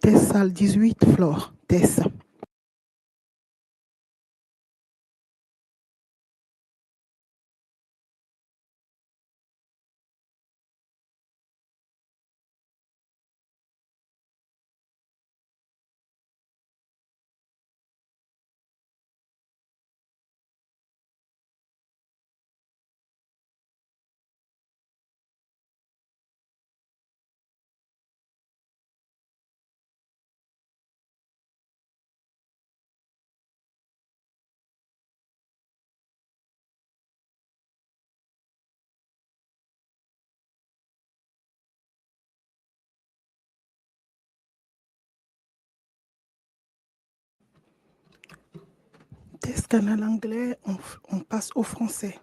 Test salle 18, Flore. Test. Test canal anglais, on passe au français.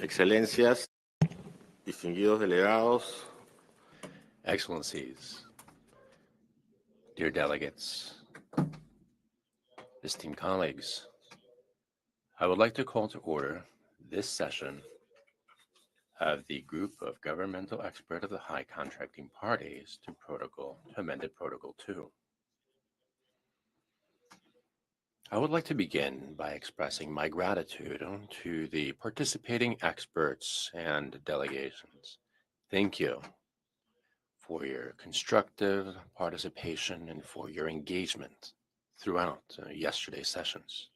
Excelencias, distinguidos delegados, Excellencies, dear delegates, esteemed colleagues, I would like to call to order this session of the Group of Governmental Experts of the High Contracting Parties to Amended Protocol II. I would like to begin by expressing my gratitude to the participating experts and delegations. Thank you for your constructive participation and for your engagement throughout yesterday's sessions.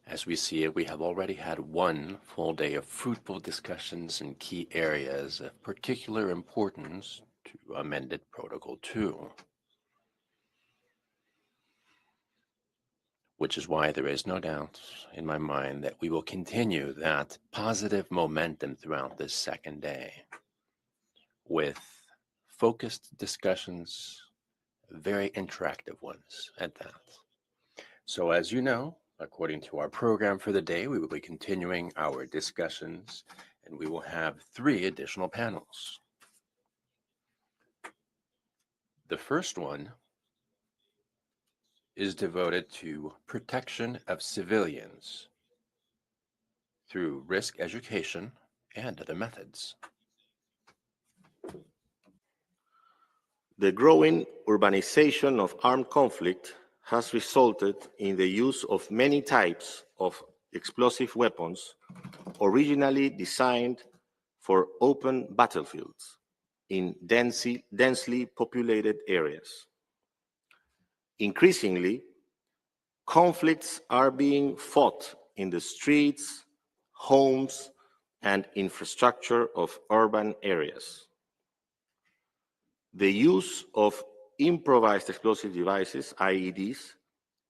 As we see it, we have already had one full day of fruitful discussions in key areas of particular importance to Amended Protocol II, which is why there is no doubt in my mind that we will continue that positive momentum throughout this second day with focused discussions, very interactive ones at that. So as you know, according to our program for the day, we will be continuing our discussions and we will have 3 additional panels. The first one is devoted to protection of civilians through risk education and other methods. the growing urbanization of armed conflict has resulted in the use of many types of explosive weapons originally designed for open battlefields in densely populated areas. Increasingly, conflicts are being fought in the streets, homes, and infrastructure of urban areas. The use of improvised explosive devices, IEDs,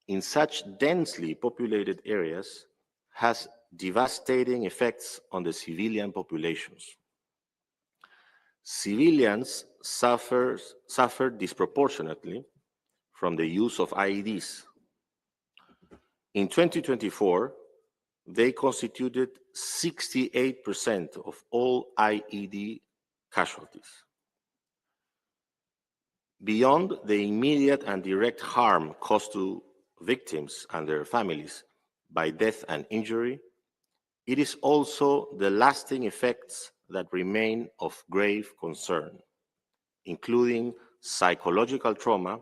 in such densely populated areas has devastating effects on the civilian populations. Civilians suffer disproportionately from the use of IEDs. In 2024, they constituted 68% of all IED casualties. Beyond the immediate and direct harm caused to victims and their families by death and injury, it is also the lasting effects that remain of grave concern, including psychological trauma,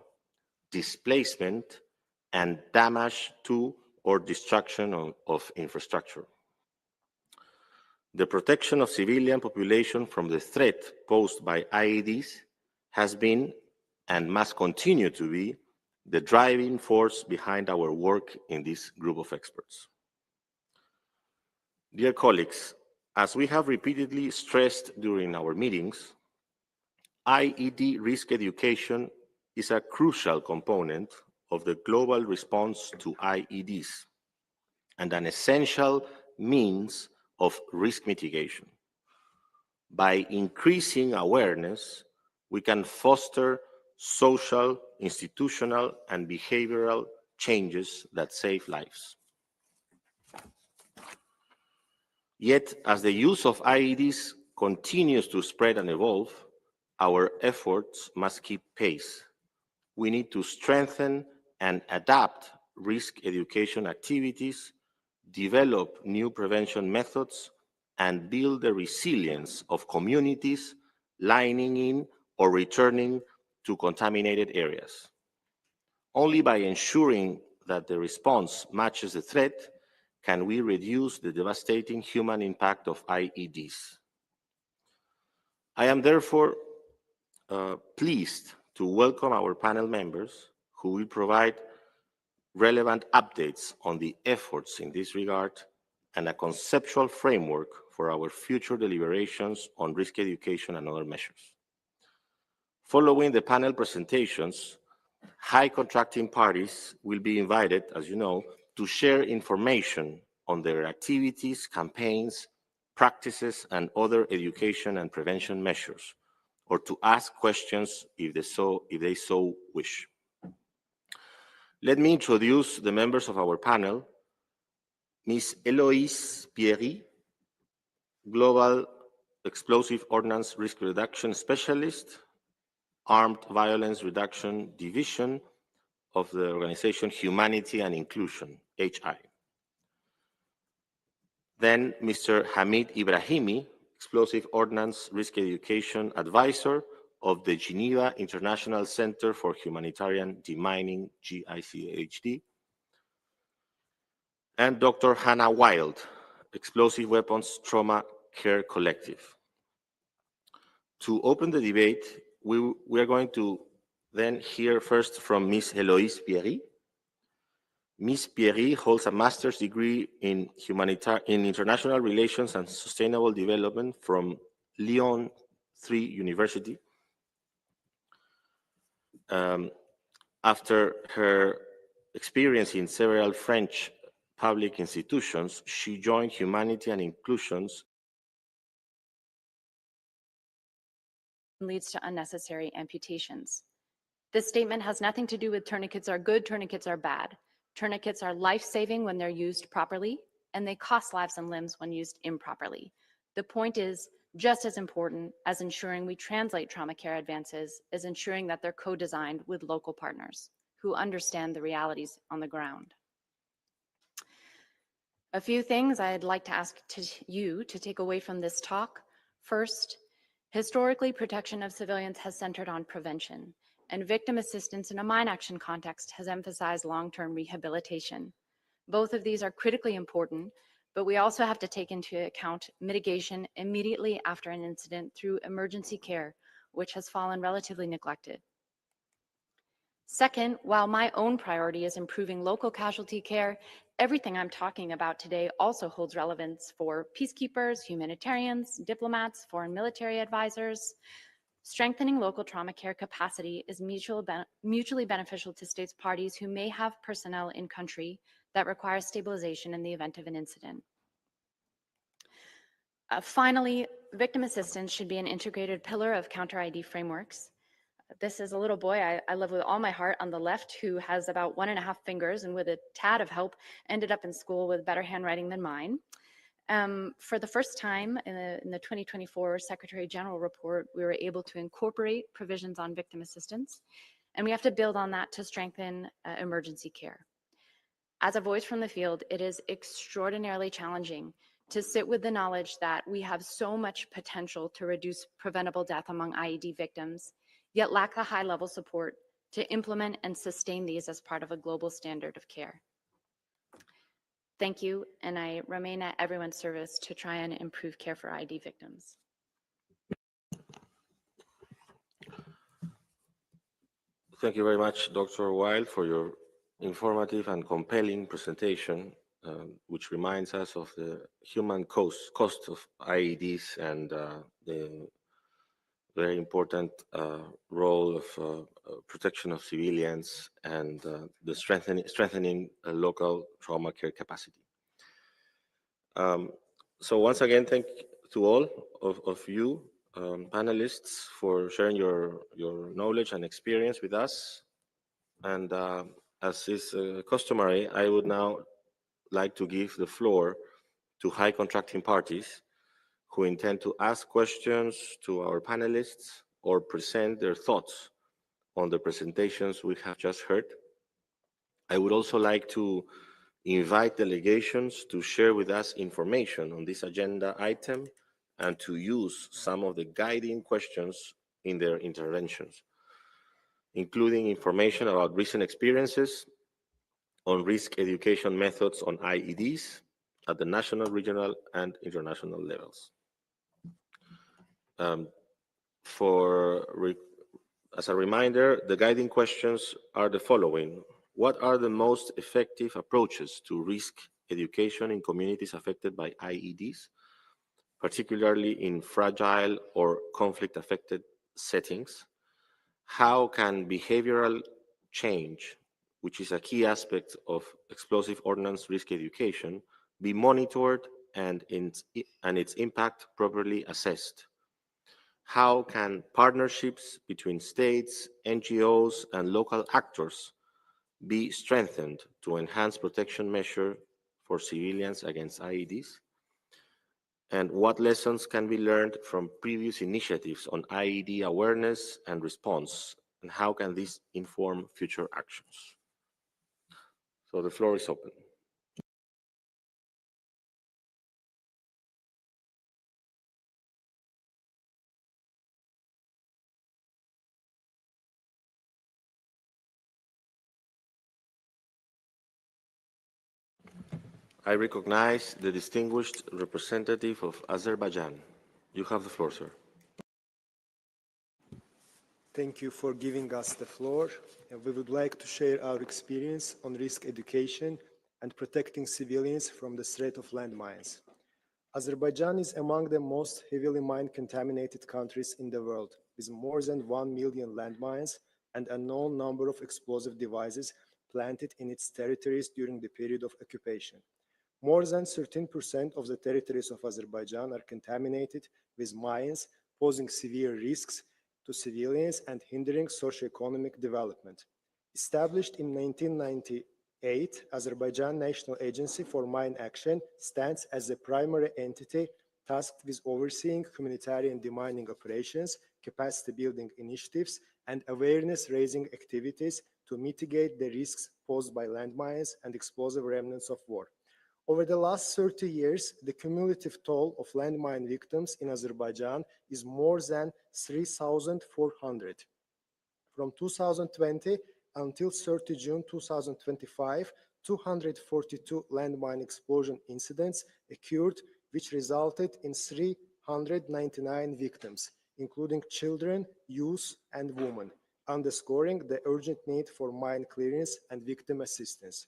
displacement, and damage to or destruction of infrastructure. The protection of civilian population from the threat posed by IEDs has been and must continue to be the driving force behind our work in this group of experts. Dear colleagues, as we have repeatedly stressed during our meetings, IED risk education is a crucial component of the global response to IEDs and an essential means of risk mitigation. By increasing awareness, we can foster social, institutional, and behavioral changes that save lives. Yet, as the use of IEDs continues to spread and evolve, our efforts must keep pace. We need to strengthen and adapt risk education activities, develop new prevention methods, and build the resilience of communities lining in or returning to contaminated areas. Only by ensuring that the response matches the threat can we reduce the devastating human impact of IEDs. I am therefore pleased to welcome our panel members who will provide relevant updates on the efforts in this regard and a conceptual framework for our future deliberations on risk education and other measures. Following the panel presentations, high contracting parties will be invited, as you know, to share information on their activities, campaigns, practices, and other education and prevention measures, or to ask questions if they so wish. Let me introduce the members of our panel. Ms. Eloise Pierry, Global Explosive Ordnance Risk Reduction Specialist, Armed Violence Reduction Division of the organization Humanity and Inclusion, HI. Then Mr. Hamid Ibrahimi, Explosive Ordnance Risk Education Advisor of the Geneva International Center for Humanitarian Demining, GICHD. And Dr. Hannah Wild, Explosive Weapons Trauma Care Collective. To open the debate, we are going to then hear first from Ms. Eloise Pierry. Ms. Pierry holds a master's degree in international relations and sustainable development from Lyon 3 University. After her experience in several French public institutions, she joined Humanity and Inclusions. Leads to unnecessary amputations. This statement has nothing to do with tourniquets are good, tourniquets are bad. Tourniquets are life-saving when they're used properly, and they cost lives and limbs when used improperly. The point is, just as important as ensuring we translate trauma care advances is ensuring that they're co-designed with local partners who understand the realities on the ground. A few things I'd like to ask you to take away from this talk. First, historically, protection of civilians has centered on prevention, and victim assistance in a mine action context has emphasized long-term rehabilitation. Both of these are critically important, but we also have to take into account mitigation immediately after an incident through emergency care, which has fallen relatively neglected. Second, while my own priority is improving local casualty care, everything I'm talking about today also holds relevance for peacekeepers, humanitarians, diplomats, foreign military advisors. Strengthening local trauma care capacity is mutually beneficial to states parties who may have personnel in country that require stabilization in the event of an incident. Finally, victim assistance should be an integrated pillar of counter-ID frameworks. This is a little boy I love with all my heart on the left who has about 1.5 fingers and with a tad of help ended up in school with better handwriting than mine. For the first time in the 2024 Secretary General report, we were able to incorporate provisions on victim assistance, and we have to build on that to strengthen emergency care. As a voice from the field, it is extraordinarily challenging to sit with the knowledge that we have so much potential to reduce preventable death among IED victims, yet lack the high-level support to implement and sustain these as part of a global standard of care. Thank you, and I remain at everyone's service to try and improve care for IED victims. Thank you very much, Dr. Wild, for your informative and compelling presentation, which reminds us of the human cost of IEDs and the very important role of protection of civilians and the strengthening local trauma care capacity. So once again, thank to all of you panelists for sharing your knowledge and experience with us. And as is customary, I would now like to give the floor to high contracting parties who intend to ask questions to our panelists or present their thoughts on the presentations we have just heard. I would also like to invite delegations to share with us information on this agenda item and to use some of the guiding questions in their interventions, including information about recent experiences on risk education methods on IEDs at the national, regional, and international levels. As a reminder, the guiding questions are the following. What are the most effective approaches to risk education in communities affected by IEDs, particularly in fragile or conflict-affected settings? How can behavioral change, which is a key aspect of explosive ordnance risk education, be monitored and its impact properly assessed? How can partnerships between states, NGOs, and local actors be strengthened to enhance protection measure for civilians against IEDs? And what lessons can be learned from previous initiatives on IED awareness and response? And how can this inform future actions? So the floor is open. I recognize the distinguished representative of Azerbaijan. You have the floor, sir. Thank you for giving us the floor. We would like to share our experience on risk education and protecting civilians from the threat of landmines. Azerbaijan is among the most heavily mine-contaminated countries in the world, with more than 1 million landmines and a known number of explosive devices planted in its territories during the period of occupation. More than 13% of the territories of Azerbaijan are contaminated with mines, posing severe risks to civilians and hindering socio-economic development. Established in 1998, Azerbaijan National Agency for Mine Action stands as the primary entity tasked with overseeing humanitarian demining operations, capacity building initiatives, and awareness-raising activities to mitigate the risks posed by landmines and explosive remnants of war. Over the last 30 years, the cumulative toll of landmine victims in Azerbaijan is more than 3,400. From 2020 until 30 June 2025, 242 landmine explosion incidents occurred, which resulted in 399 victims, including children, youth, and women, underscoring the urgent need for mine clearance and victim assistance.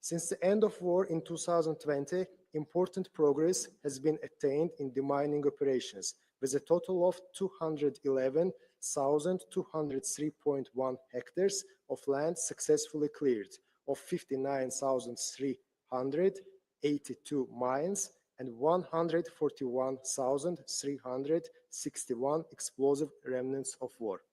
Since the end of war in 2020, important progress has been attained in demining operations, with a total of 211,203.1 hectares of land successfully cleared, of 59,382 mines, and 141,361 explosive remnants of war.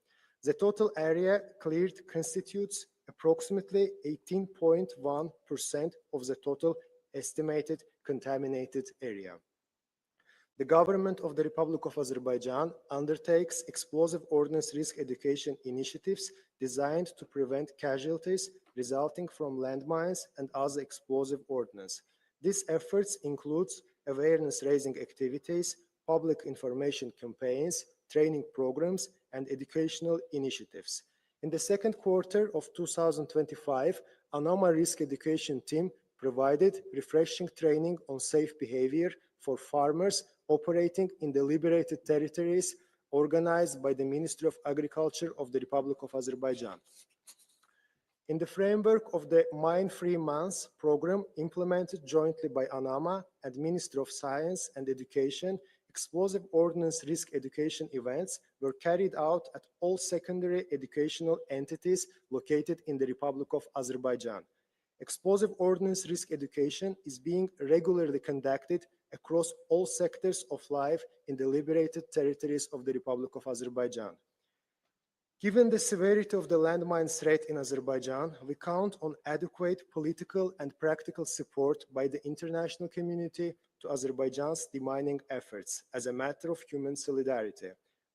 The total area cleared constitutes approximately 18.1% of the total estimated contaminated area. The government of the Republic of Azerbaijan undertakes explosive ordnance risk education initiatives designed to prevent casualties resulting from landmines and other explosive ordnance. These efforts include awareness-raising activities, public information campaigns, training programs, and educational initiatives. In the second quarter of 2025, ANAMA Risk Education Team provided refreshing training on safe behavior for farmers operating in the liberated territories organized by the Ministry of Agriculture of the Republic of Azerbaijan. In the framework of the Mine-Free Months program implemented jointly by ANAMA and Ministry of Science and Education, explosive ordnance risk education events were carried out at all secondary educational entities located in the Republic of Azerbaijan. Explosive ordnance risk education is being regularly conducted across all sectors of life in the liberated territories of the Republic of Azerbaijan. Given the severity of the landmine threat in Azerbaijan, we count on adequate political and practical support by the international community to Azerbaijan's demining efforts as a matter of human solidarity.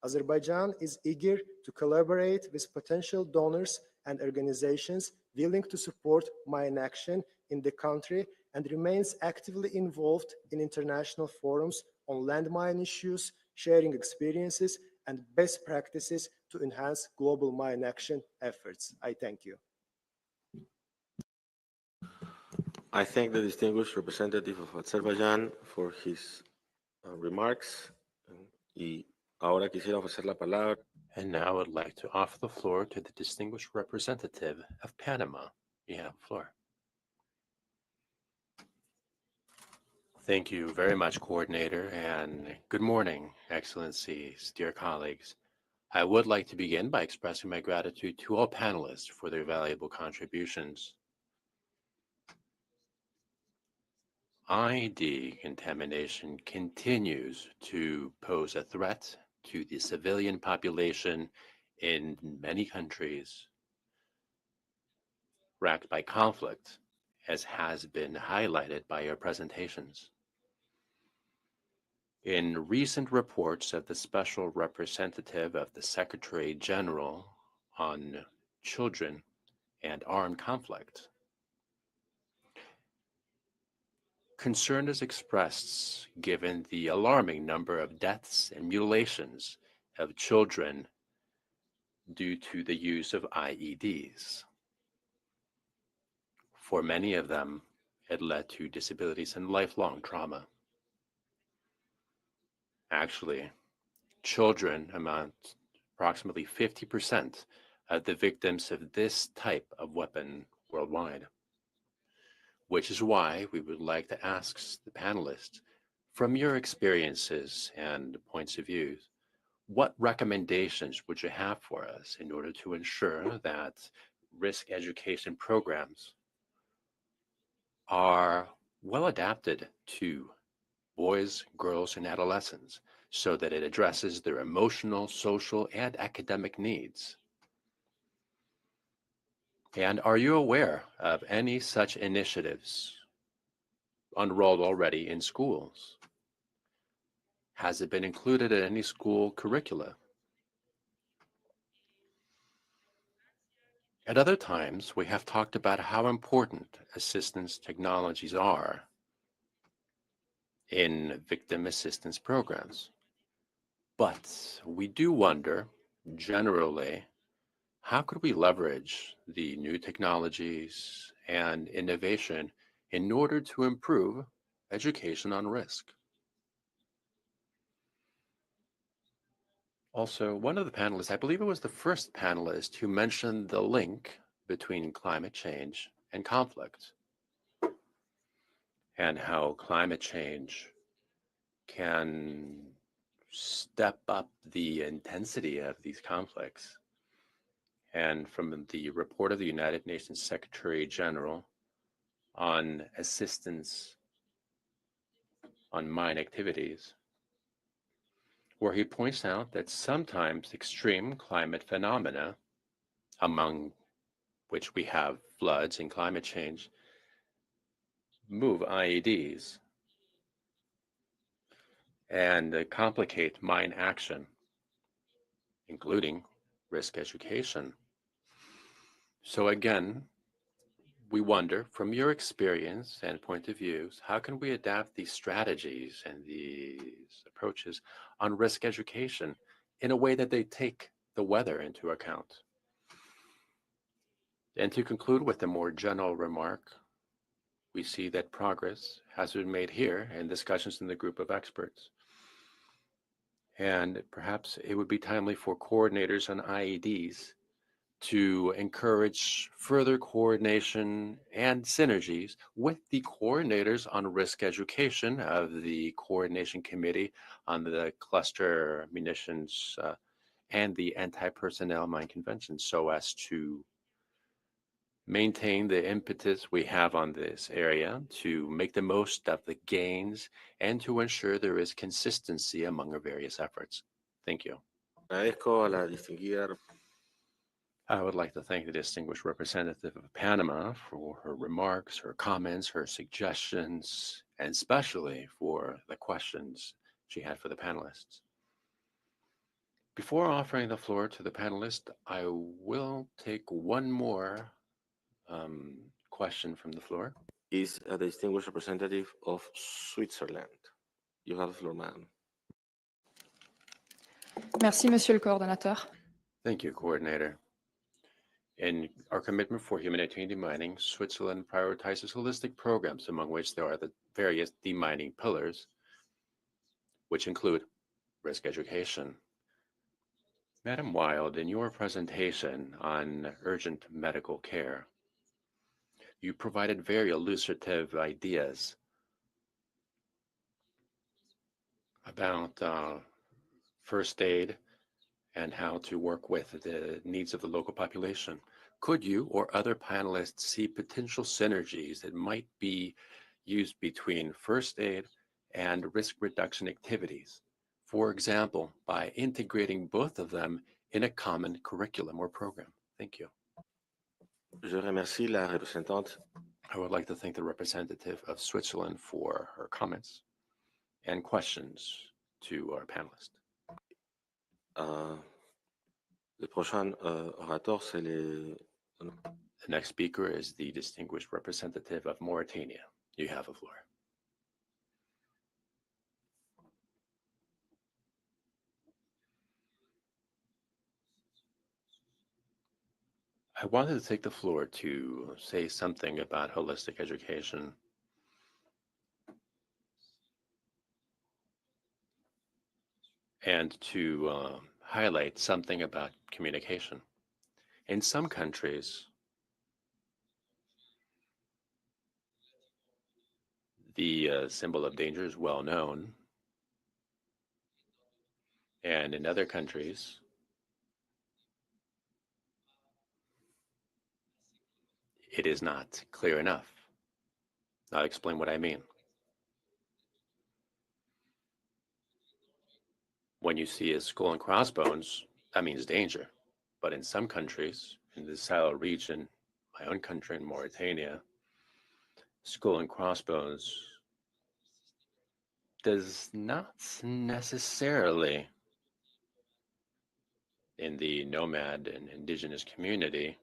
Azerbaijan is eager to collaborate with potential donors and organizations willing to support mine action in the country and remains actively involved in international forums on landmine issues, sharing experiences and best practices to enhance global mine action efforts. I thank you. I thank the distinguished representative of Azerbaijan for his remarks. Y ahora quisiera ofrecer la palabra. And now I would like to offer the floor to the distinguished representative of Panama. You have the floor. Thank you very much, Coordinator, and good morning, Excellencies, dear colleagues. I would like to begin by expressing my gratitude to all panelists for their valuable contributions. IED contamination continues to pose a threat to the civilian population in many countries. racked by conflict, as has been highlighted by your presentations. In recent reports of the Special Representative of the Secretary General on Children and Armed Conflict, concern is expressed given the alarming number of deaths and mutilations of children due to the use of IEDs. For many of them, it led to disabilities and lifelong trauma. Actually, children amount approximately 50% of the victims of this type of weapon worldwide, which is why we would like to ask the panelists, from your experiences and points of view, what recommendations would you have for us in order to ensure that risk education programs are well adapted to boys, girls, and adolescents so that it addresses their emotional, social, and academic needs? And are you aware of any such initiatives unrolled already in schools? Has it been included in any school curricula? At other times, we have talked about how important assistance technologies are in victim assistance programs. But we do wonder, generally, how could we leverage the new technologies and innovation in order to improve education on risk? Also, one of the panelists, I believe it was the first panelist, who mentioned the link between climate change and conflict, and how climate change can step up the intensity of these conflicts. And from the report of the United Nations Secretary General on assistance on mine activities, where he points out that sometimes extreme climate phenomena, among which we have floods and climate change, move IEDs and complicate mine action, including risk education. So again, we wonder, from your experience and point of views, how can we adapt these strategies and these approaches on risk education in a way that they take the weather into account? And to conclude with a more general remark, we see that progress has been made here in discussions in the group of experts. And perhaps it would be timely for coordinators on IEDs to encourage further coordination and synergies with the coordinators on risk education of the Coordination Committee on the Cluster Munitions and the Anti-Personnel Mine Convention, so as to maintain the impetus we have on this area to make the most of the gains and to ensure there is consistency among our various efforts. Thank you. Agradezco a la distinguida. I would like to thank the distinguished representative of Panama for her remarks, her comments, her suggestions, and especially for the questions she had for the panelists. Before offering the floor to the panelists, I will take one more question from the floor. Is the distinguished representative of Switzerland. You have the floor, madam. Merci, Monsieur le Coordonnateur. Thank you, Coordinator. In our commitment for humanitarian demining, Switzerland prioritizes holistic programs, among which there are the various demining pillars, which include risk education. Madam Wild, in your presentation on urgent medical care, you provided very elucidative ideas about first aid and how to work with the needs of the local population. Could you or other panelists see potential synergies that might be used between first aid and risk reduction activities? For example, by integrating both of them in a common curriculum or program. Thank you. Je remercie la représentante. I would like to thank the representative of Switzerland for her comments and questions to our panelists. Le prochain orateur, c'est le... The next speaker is the distinguished representative of Mauritania. You have the floor. I wanted to take the floor to say something about holistic education and to highlight something about communication. In some countries, the symbol of danger is well known, and in other countries, it is not clear enough. I'll explain what I mean. When you see a skull and crossbones, that means danger. But in some countries, in the Sahel region, my own country in Mauritania, skull and crossbones does not necessarily, in the nomad and indigenous community,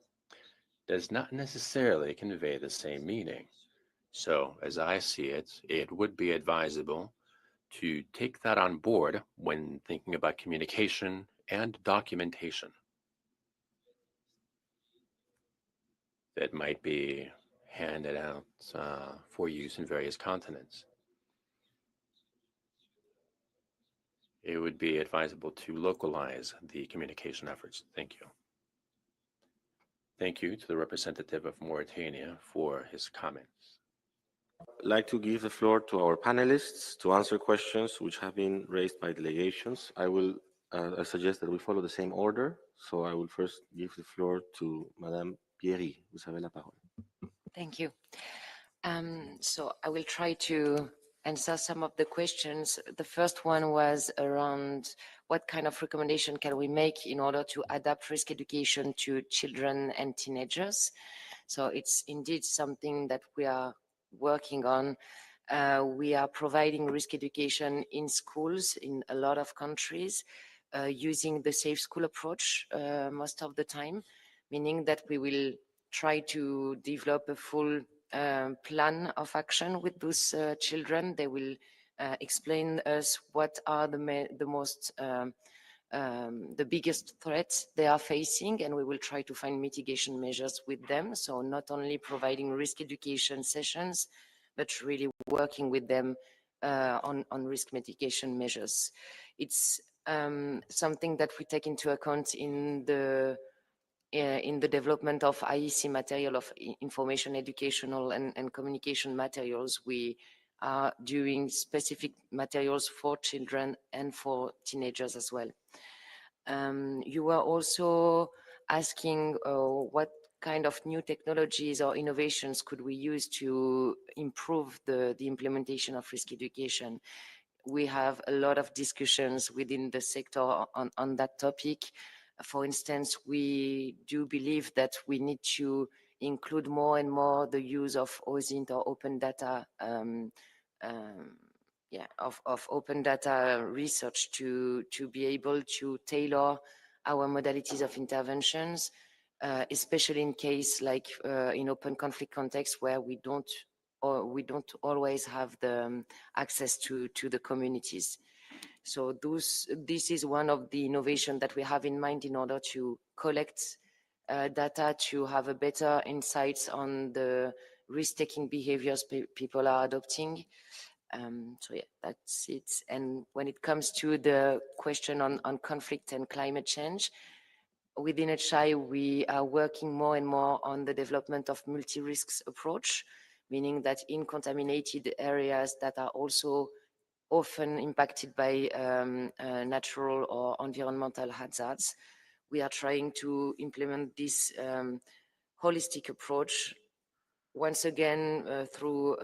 does not necessarily convey the same meaning. So, as I see it, it would be advisable to take that on board when thinking about communication and documentation that might be handed out for use in various continents. It would be advisable to localize the communication efforts. Thank you. Thank you to the representative of Mauritania for his comments. I'd like to give the floor to our panelists to answer questions which have been raised by delegations. I suggest that we follow the same order. So I will first give the floor to Madame Pierry. Vous avez la parole. Thank you. So I will try to answer some of the questions. The first one was around what kind of recommendation can we make in order to adapt risk education to children and teenagers. So it's indeed something that we are working on. We are providing risk education in schools in a lot of countries using the safe school approach most of the time, meaning that we will try to develop a full plan of action with those children. They will explain us what are the biggest threats they are facing, and we will try to find mitigation measures with them. So not only providing risk education sessions, but really working with them on risk mitigation measures. It's something that we take into account in the development of IEC material of information, educational and communication materials. We are doing specific materials for children and for teenagers as well. You were also asking what kind of new technologies or innovations could we use to improve the implementation of risk education. We have a lot of discussions within the sector on that topic. For instance, we do believe that we need to include more and more the use of OSINT or open data, of open data research to be able to tailor our modalities of interventions, especially in case like in open conflict context where we don't always have the access to the communities. So this is one of the innovations that we have in mind in order to collect data to have a better insights on the risk-taking behaviors people are adopting. So yeah, that's it. And when it comes to the question on conflict and climate change, within HI, we are working more and more on the development of multi-risks approach, meaning that in contaminated areas that are also often impacted by natural or environmental hazards, we are trying to implement this holistic approach, once again through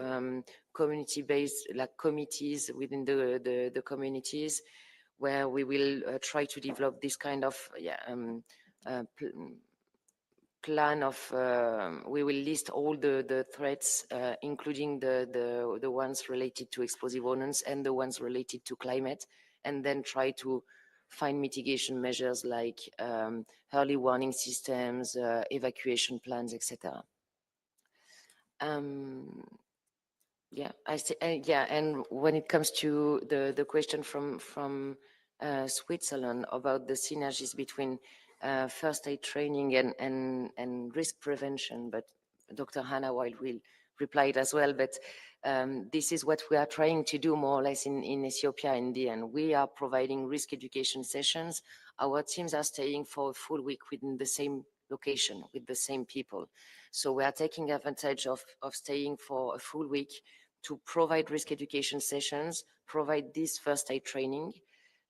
community-based like committees within the communities, where we will try to develop this kind of plan of, we will list all the threats, including the ones related to explosive ordnance and the ones related to climate, and then try to find mitigation measures like early warning systems, evacuation plans, etc. Yeah, yeah, and when it comes to the question from Switzerland about the synergies between first aid training and risk prevention, but Dr. Hannah Wild will reply it as well. But this is what we are trying to do more or less in Ethiopia, India, and we are providing risk education sessions. Our teams are staying for a full week within the same location with the same people. So we are taking advantage of staying for a full week to provide risk education sessions, provide this first aid training,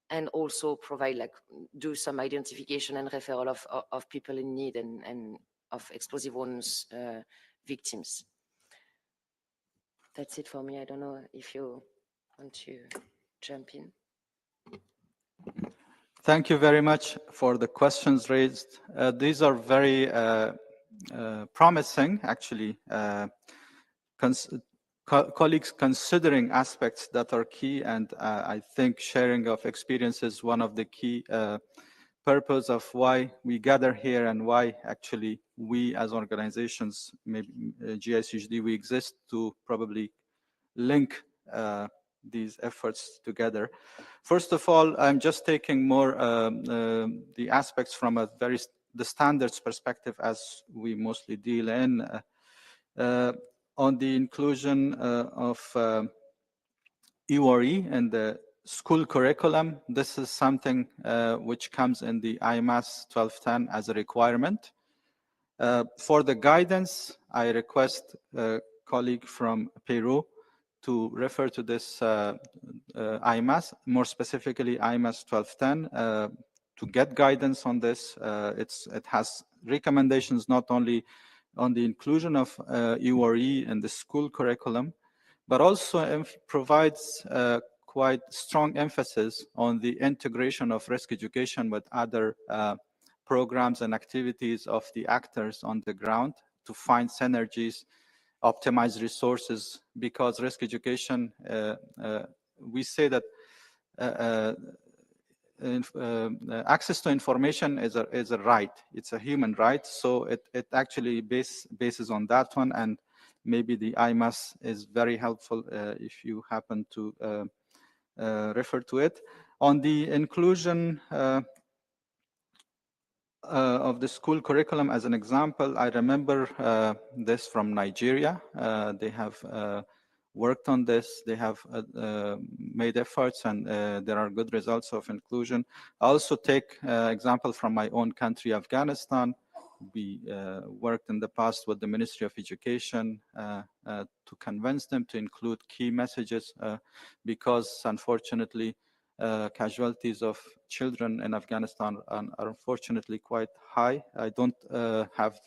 and also provide, like, do some identification and referral of people in need and of explosive ordnance victims. That's it for me. I don't know if you want to jump in. Thank you very much for the questions raised. These are very promising, actually. Colleagues considering aspects that are key, and I think sharing of experience is one of the key purpose of why we gather here and why actually we as organizations, maybe GICHD, we exist to probably link these efforts together. First of all, I'm just taking more the aspects from a the standards perspective as we mostly deal in on the inclusion of EORE and the school curriculum. This is something which comes in the IMAS 1210 as a requirement. For the guidance, I request a colleague from Peru to refer to this IMAS, more specifically IMAS 1210, to get guidance on this. It has recommendations not only on the inclusion of EORE in the school curriculum, but also provides quite strong emphasis on the integration of risk education with other programs and activities of the actors on the ground to find synergies, optimize resources, because risk education, we say that access to information is a right. It's a human right. So it actually bases on that one. And maybe the IMAS is very helpful if you happen to refer to it. On the inclusion of the school curriculum as an example, I remember this from Nigeria. They have worked on this. They have made efforts, and there are good results of inclusion. I also take example from my own country, Afghanistan. We worked in the past with the Ministry of Education to convince them to include key messages because unfortunately casualties of children in Afghanistan are unfortunately quite high. I don't have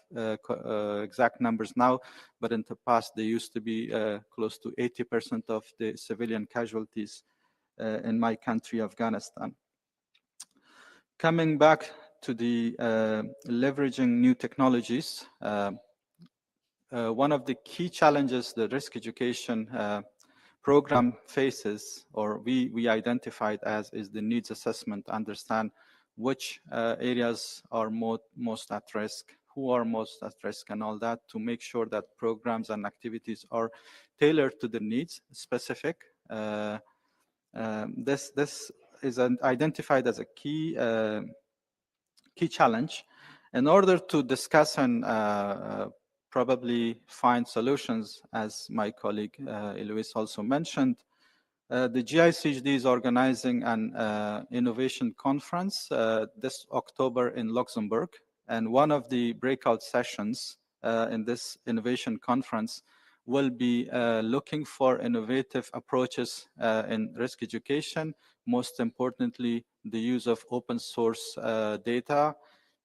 exact numbers now, but in the past they used to be close to 80% of the civilian casualties in my country, Afghanistan. Coming back to the leveraging new technologies, one of the key challenges the risk education program faces, or we identified as, is the needs assessment, understand which areas are most at risk, who are most at risk, and all that, to make sure that programs and activities are tailored to the needs specific. This is identified as a key challenge. In order to discuss and probably find solutions, as my colleague Eloise also mentioned, the GICHD is organizing an innovation conference this October in Luxembourg. And one of the breakout sessions in this innovation conference will be looking for innovative approaches in risk education, most importantly, the use of open source data,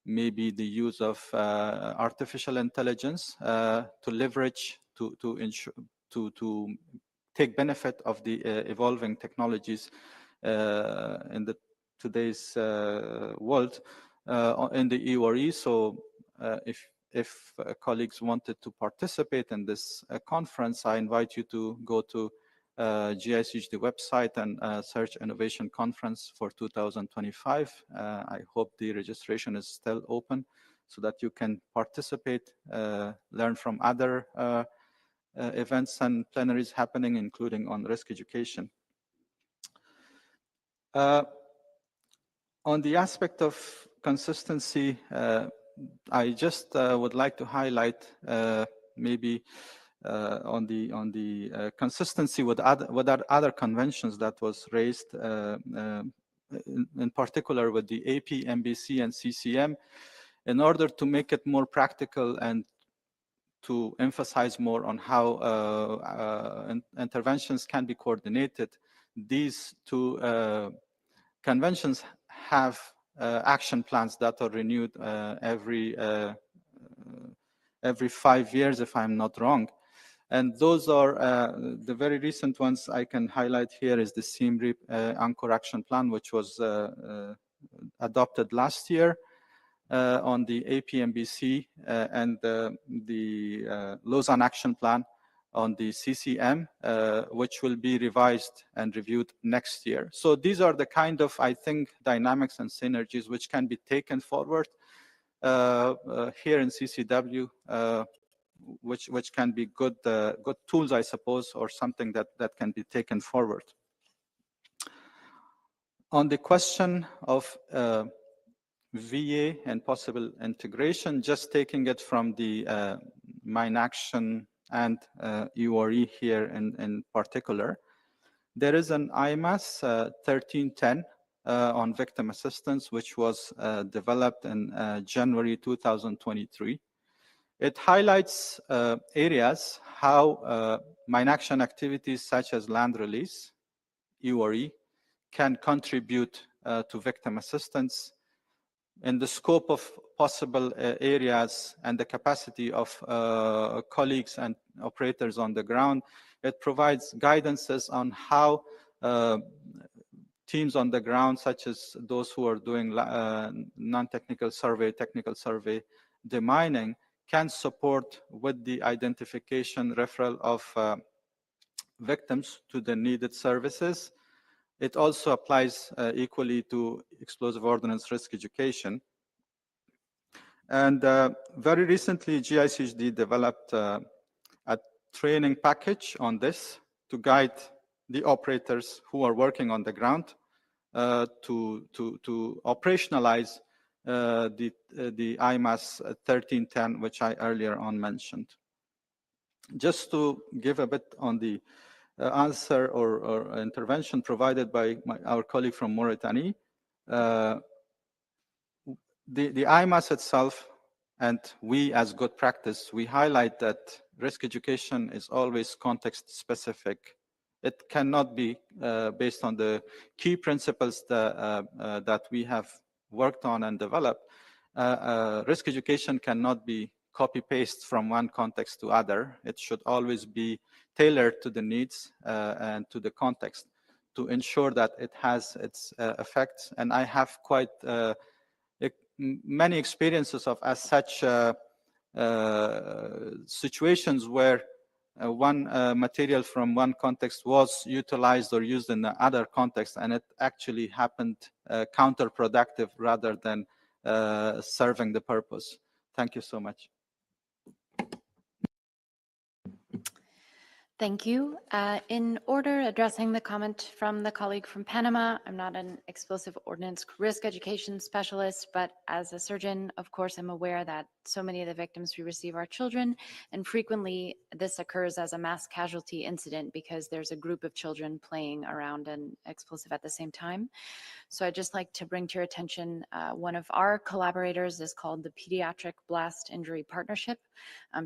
maybe the use of artificial intelligence to leverage, to take benefit of the evolving technologies in the today's world in the EORE. So if colleagues wanted to participate in this conference, I invite you to go to GICHD website and search Innovation Conference for 2025. I hope the registration is still open so that you can participate, learn from other events and plenaries happening, including on risk education. On the aspect of consistency, I just would like to highlight maybe on the consistency with other conventions that was raised, in particular with the AP, MBC, and CCM, in order to make it more practical and to emphasize more on how interventions can be coordinated. These two conventions have action plans that are renewed every 5 years, if I'm not wrong. And those are the very recent ones I can highlight here is the Siem Reap Anchor Action Plan, which was adopted last year on the APMBC, and the Lausanne Action Plan on the CCM, which will be revised and reviewed next year. So these are the kind of, I think, dynamics and synergies which can be taken forward here in CCW, which can be good tools, I suppose, or something that can be taken forward. On the question of VA and possible integration, just taking it from the Mine Action and URE here in particular, there is an IMAS 1310 on victim assistance, which was developed in January 2023. It highlights areas how mine action activities such as land release, URE, can contribute to victim assistance in the scope of possible areas and the capacity of colleagues and operators on the ground. It provides guidances on how teams on the ground, such as those who are doing non-technical survey, technical survey, demining, can support with the identification, referral of victims to the needed services. It also applies equally to explosive ordnance risk education. And very recently, GICHD developed a training package on this to guide the operators who are working on the ground to operationalize the IMAS 1310, which I earlier on mentioned. Just to give a bit on the answer or intervention provided by our colleague from Mauritania, the IMAS itself, and we as good practice, we highlight that risk education is always context specific. It cannot be based on the key principles that we have worked on and developed. Risk education cannot be copy-paste from one context to other. It should always be tailored to the needs and to the context to ensure that it has its effects. And I have quite many experiences of as such situations where one material from one context was utilized or used in the other context, and it actually happened counterproductive rather than serving the purpose. Thank you so much. Thank you. In order, addressing the comment from the colleague from Panama, I'm not an explosive ordnance risk education specialist, but as a surgeon, of course, I'm aware that so many of the victims we receive are children, and frequently this occurs as a mass casualty incident because there's a group of children playing around an explosive at the same time. So I'd just like to bring to your attention, one of our collaborators is called the Pediatric Blast Injury Partnership.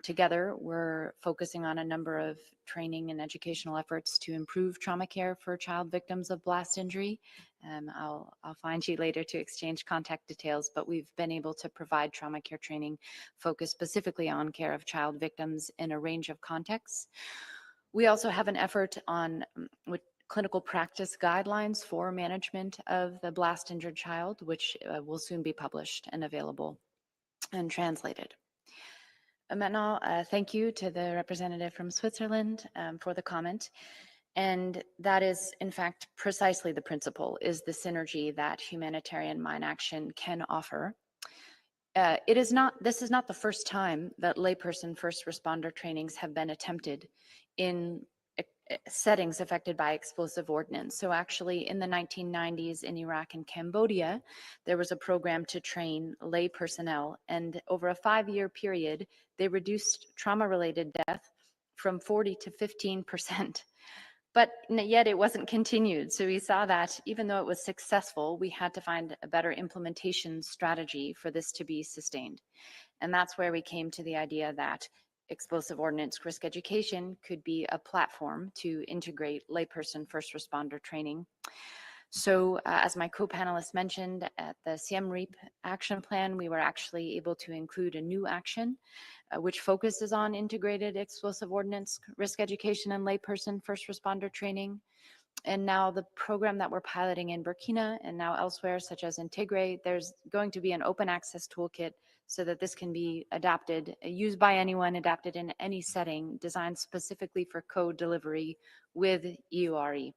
Together, we're focusing on a number of training and educational efforts to improve trauma care for child victims of blast injury. I'll find you later to exchange contact details, but we've been able to provide trauma care training focused specifically on care of child victims in a range of contexts. We also have an effort on with clinical practice guidelines for management of the blast injured child, which will soon be published and available and translated. Maintenant, thank you to the representative from Switzerland for the comment. And that is, in fact, precisely the principle, is the synergy that humanitarian mine action can offer. This is not the first time that layperson first responder trainings have been attempted in settings affected by explosive ordnance. So actually in the 1990s in Iraq and Cambodia, there was a program to train lay personnel, and over a 5-year period, they reduced trauma-related death from 40 to 15%. But yet it wasn't continued. So we saw that even though it was successful, we had to find a better implementation strategy for this to be sustained. And that's where we came to the idea that explosive ordnance risk education could be a platform to integrate layperson first responder training. So as my co-panelists mentioned, at the Siem Reap action plan, we were actually able to include a new action which focuses on integrated explosive ordnance risk education and layperson first responder training. And now the program that we're piloting in Burkina and now elsewhere, such as in Tigray, there's going to be an open access toolkit so that this can be adapted, used by anyone, adapted in any setting, designed specifically for code delivery with EURE.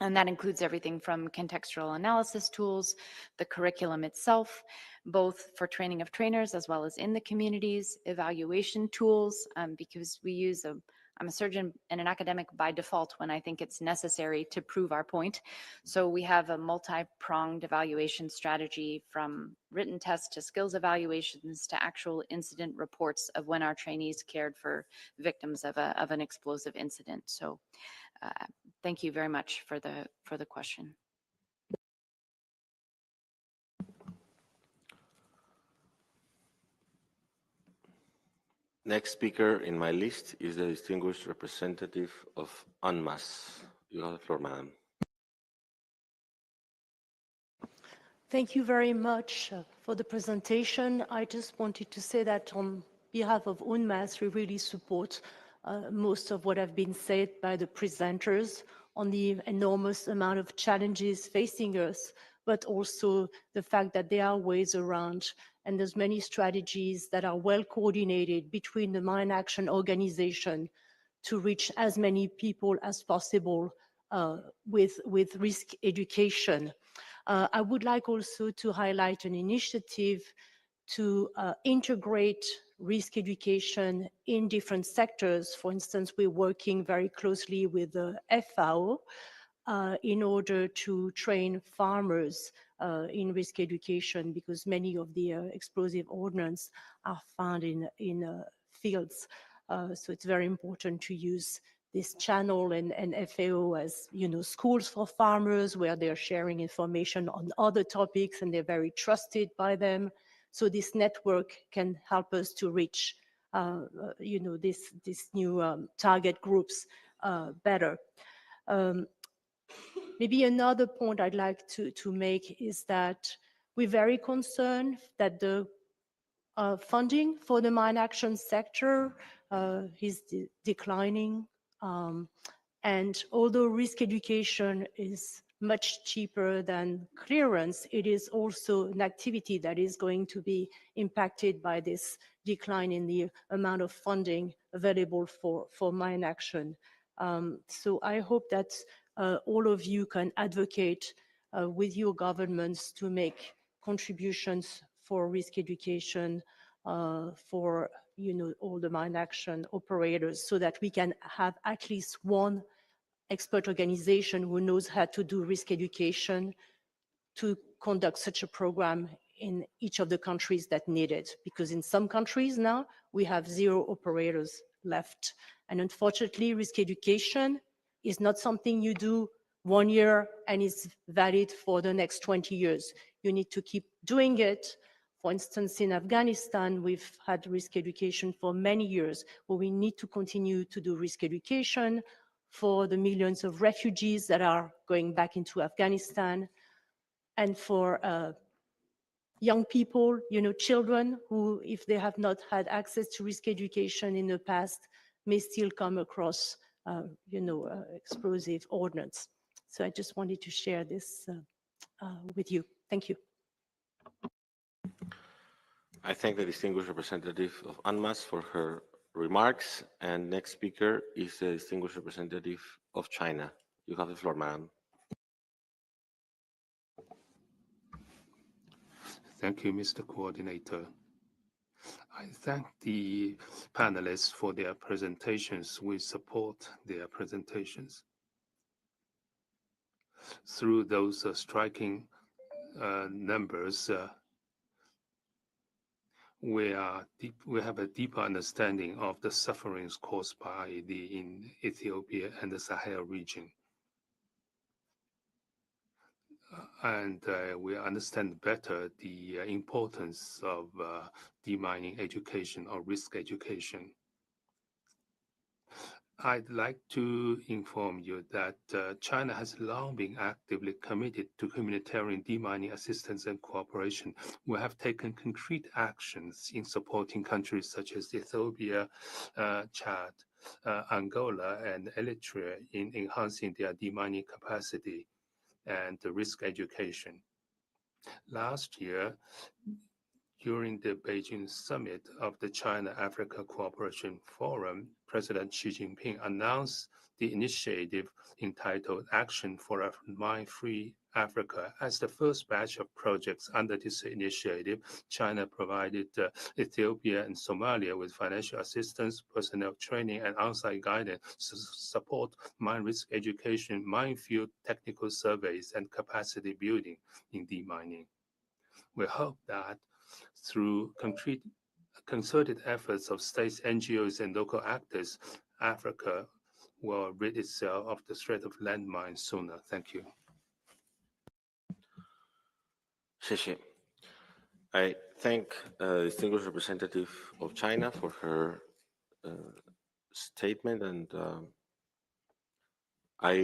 And that includes everything from contextual analysis tools, the curriculum itself, both for training of trainers as well as in the communities, evaluation tools, because we use I'm a surgeon and an academic by default when I think it's necessary to prove our point. So we have a multi-pronged evaluation strategy, from written tests to skills evaluations to actual incident reports of when our trainees cared for victims of an explosive incident. So thank you very much for the question. Next speaker in my list is the distinguished representative of UNMAS. You have the floor, madam. Thank you very much for the presentation. I just wanted to say that on behalf of UNMAS, we really support most of what have been said by the presenters on the enormous amount of challenges facing us, but also the fact that there are ways around, and there's many strategies that are well coordinated between the mine action organization to reach as many people as possible with risk education. I would like also to highlight an initiative to integrate risk education in different sectors. For instance, we're working very closely with the FAO in order to train farmers in risk education, because many of the explosive ordnance are found in fields. So it's very important to use this channel and FAO as, schools for farmers, where they're sharing information on other topics and they're very trusted by them. So this network can help us to reach, this new target groups better. Maybe another point I'd like to make is that we're very concerned that the funding for the mine action sector is declining. And although risk education is much cheaper than clearance, it is also an activity that is going to be impacted by this decline in the amount of funding available for mine action. So I hope that all of you can advocate with your governments to make contributions for risk education for all the mine action operators, so that we can have at least one expert organization who knows how to do risk education to conduct such a program in each of the countries that need it. Because in some countries now, we have 0 operators left. And unfortunately, risk education is not something you do 1 year and is valid for the next 20 years. You need to keep doing it. For instance, in Afghanistan, we've had risk education for many years, but we need to continue to do risk education for the millions of refugees that are going back into Afghanistan, and for young people, children who, if they have not had access to risk education in the past, may still come across, explosive ordnance. So I just wanted to share this with you. Thank you. I thank the distinguished representative of UNMAS for her remarks. And next speaker is the distinguished representative of China. You have the floor, madam. Thank you, Mr. Coordinator. I thank the panelists for their presentations. We support their presentations. Through those striking numbers, we have a deeper understanding of the sufferings caused by in Ethiopia and the Sahel region. And we understand better the importance of demining education or risk education. I'd like to inform you that China has long been actively committed to humanitarian demining assistance and cooperation. We have taken concrete actions in supporting countries such as Ethiopia, Chad, Angola, and Eritrea in enhancing their demining capacity and risk education. Last year, during the Beijing summit of the China-Africa Cooperation Forum, President Xi Jinping announced the initiative entitled Action for a Mine-Free Africa. As the first batch of projects under this initiative, China provided Ethiopia and Somalia with financial assistance, personnel training, and on-site guidance to support mine risk education, minefield technical surveys, and capacity building in demining. We hope that through concerted efforts of states, NGOs, and local actors, Africa will rid itself of the threat of landmines sooner. Thank you. 谢谢. I thank the distinguished representative of China for her statement, and I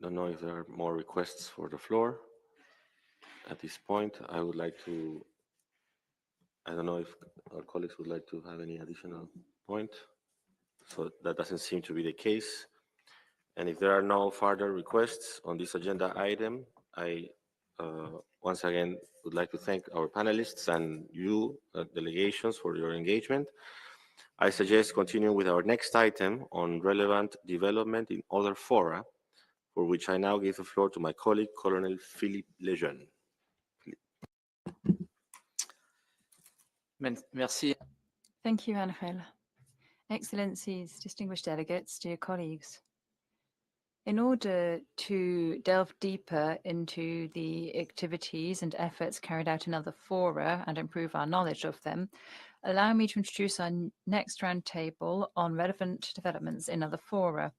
don't know if there are more requests for the floor. At this point, I would like to, I don't know if our colleagues would like to have any additional point. So that doesn't seem to be the case. And if there are no further requests on this agenda item, I once again would like to thank our panelists and you, delegations, for your engagement. I suggest continuing with our next item on relevant development in other fora, for which I now give the floor to my colleague, Colonel Philippe Lejeune. Merci. Thank you, Angel. Excellencies, distinguished delegates, dear colleagues. In order to delve deeper into the activities and efforts carried out in other fora and improve our knowledge of them, allow me to introduce our next roundtable on relevant developments in other fora.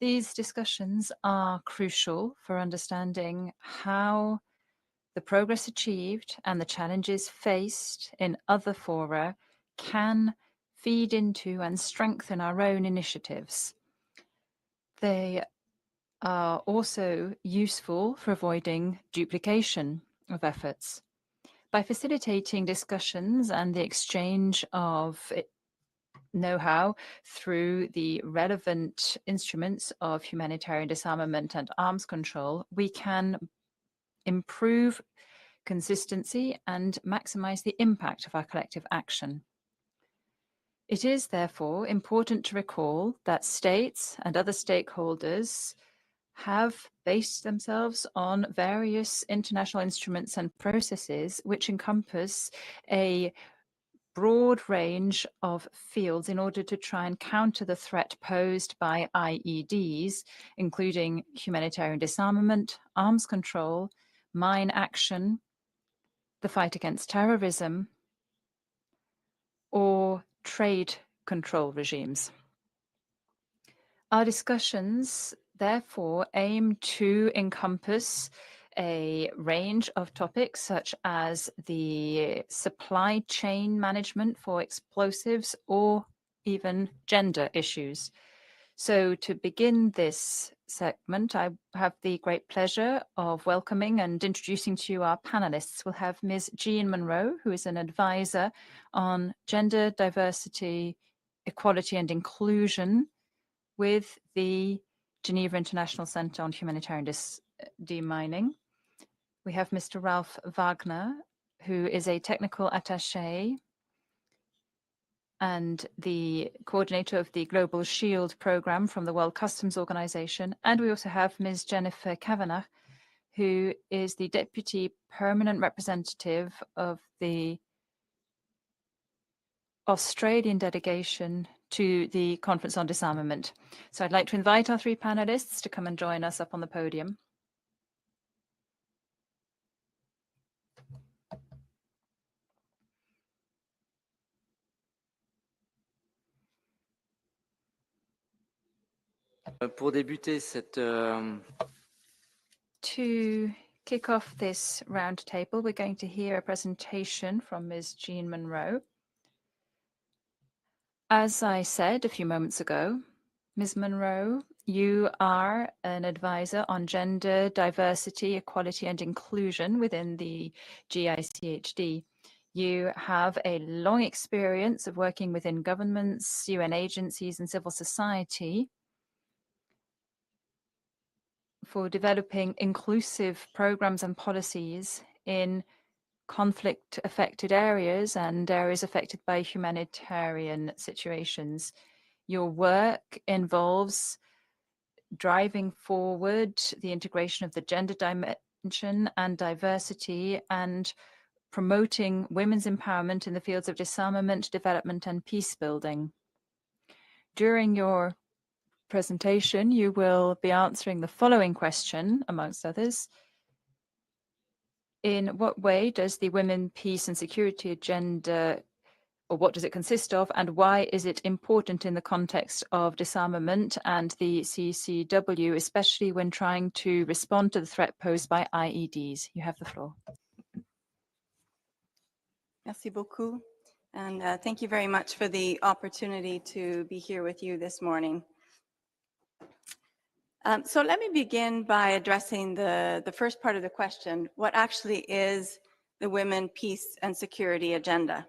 These discussions are crucial for understanding how the progress achieved and the challenges faced in other fora can feed into and strengthen our own initiatives. They are also useful for avoiding duplication of efforts. By facilitating discussions and the exchange of know-how through the relevant instruments of humanitarian disarmament and arms control, we can improve consistency and maximize the impact of our collective action. It is therefore important to recall that states and other stakeholders have based themselves on various international instruments and processes which encompass a broad range of fields in order to try and counter the threat posed by IEDs, including humanitarian disarmament, arms control, mine action, the fight against terrorism, or trade control regimes. Our discussions therefore aim to encompass a range of topics such as the supply chain management for explosives or even gender issues. So to begin this segment, I have the great pleasure of welcoming and introducing to you our panelists. We'll have Ms. Jean Monroe, who is an advisor on gender, diversity, equality and inclusion with the Geneva International Center on Humanitarian Demining. We have Mr. Ralph Wagner, who is a technical attaché and the coordinator of the Global Shield program from the World Customs Organization. And we also have Ms. Jennifer Kavanagh, who is the Deputy Permanent Representative of the Australian delegation to the Conference on Disarmament. So I'd like to invite our three panelists to come and join us up on the podium. Pour débuter cette To kick off this roundtable, we're going to hear a presentation from Ms. Jean Monroe. As I said a few moments ago, Ms. Monroe, you are an advisor on gender, diversity, equality, and inclusion within the GICHD. You have a long experience of working within governments, UN agencies, and civil society for developing inclusive programs and policies in conflict-affected areas and areas affected by humanitarian situations. Your work involves driving forward the integration of the gender dimension and diversity and promoting women's empowerment in the fields of disarmament, development, and peace building. During your presentation, you will be answering the following question, amongst others. In what way does the Women, Peace and Security agenda, or what does it consist of, and why is it important in the context of disarmament and the CCW, especially when trying to respond to the threat posed by IEDs? You have the floor. Merci beaucoup. And thank you very much for the opportunity to be here with you this morning. So let me begin by addressing the first part of the question. What actually is the Women, Peace and Security agenda?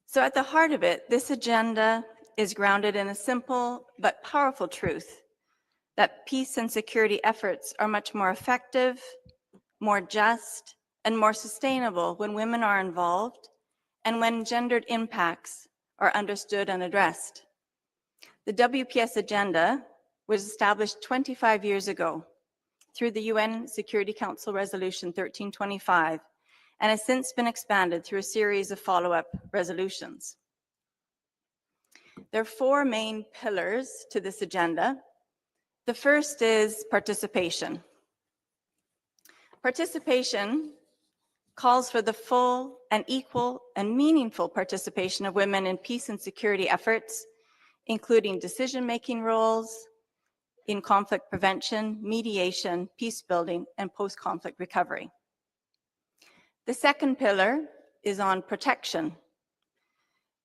So at the heart of it, this agenda is grounded in a simple but powerful truth that peace and security efforts are much more effective, more just, and more sustainable when women are involved and when gendered impacts are understood and addressed. The WPS agenda was established 25 years ago through the UN Security Council Resolution 1325 and has since been expanded through a series of follow-up resolutions. There are four main pillars to this agenda. The first is participation. Participation calls for the full and equal and meaningful participation of women in peace and security efforts, including decision-making roles in conflict prevention, mediation, peace building, and post-conflict recovery. The second pillar is on protection.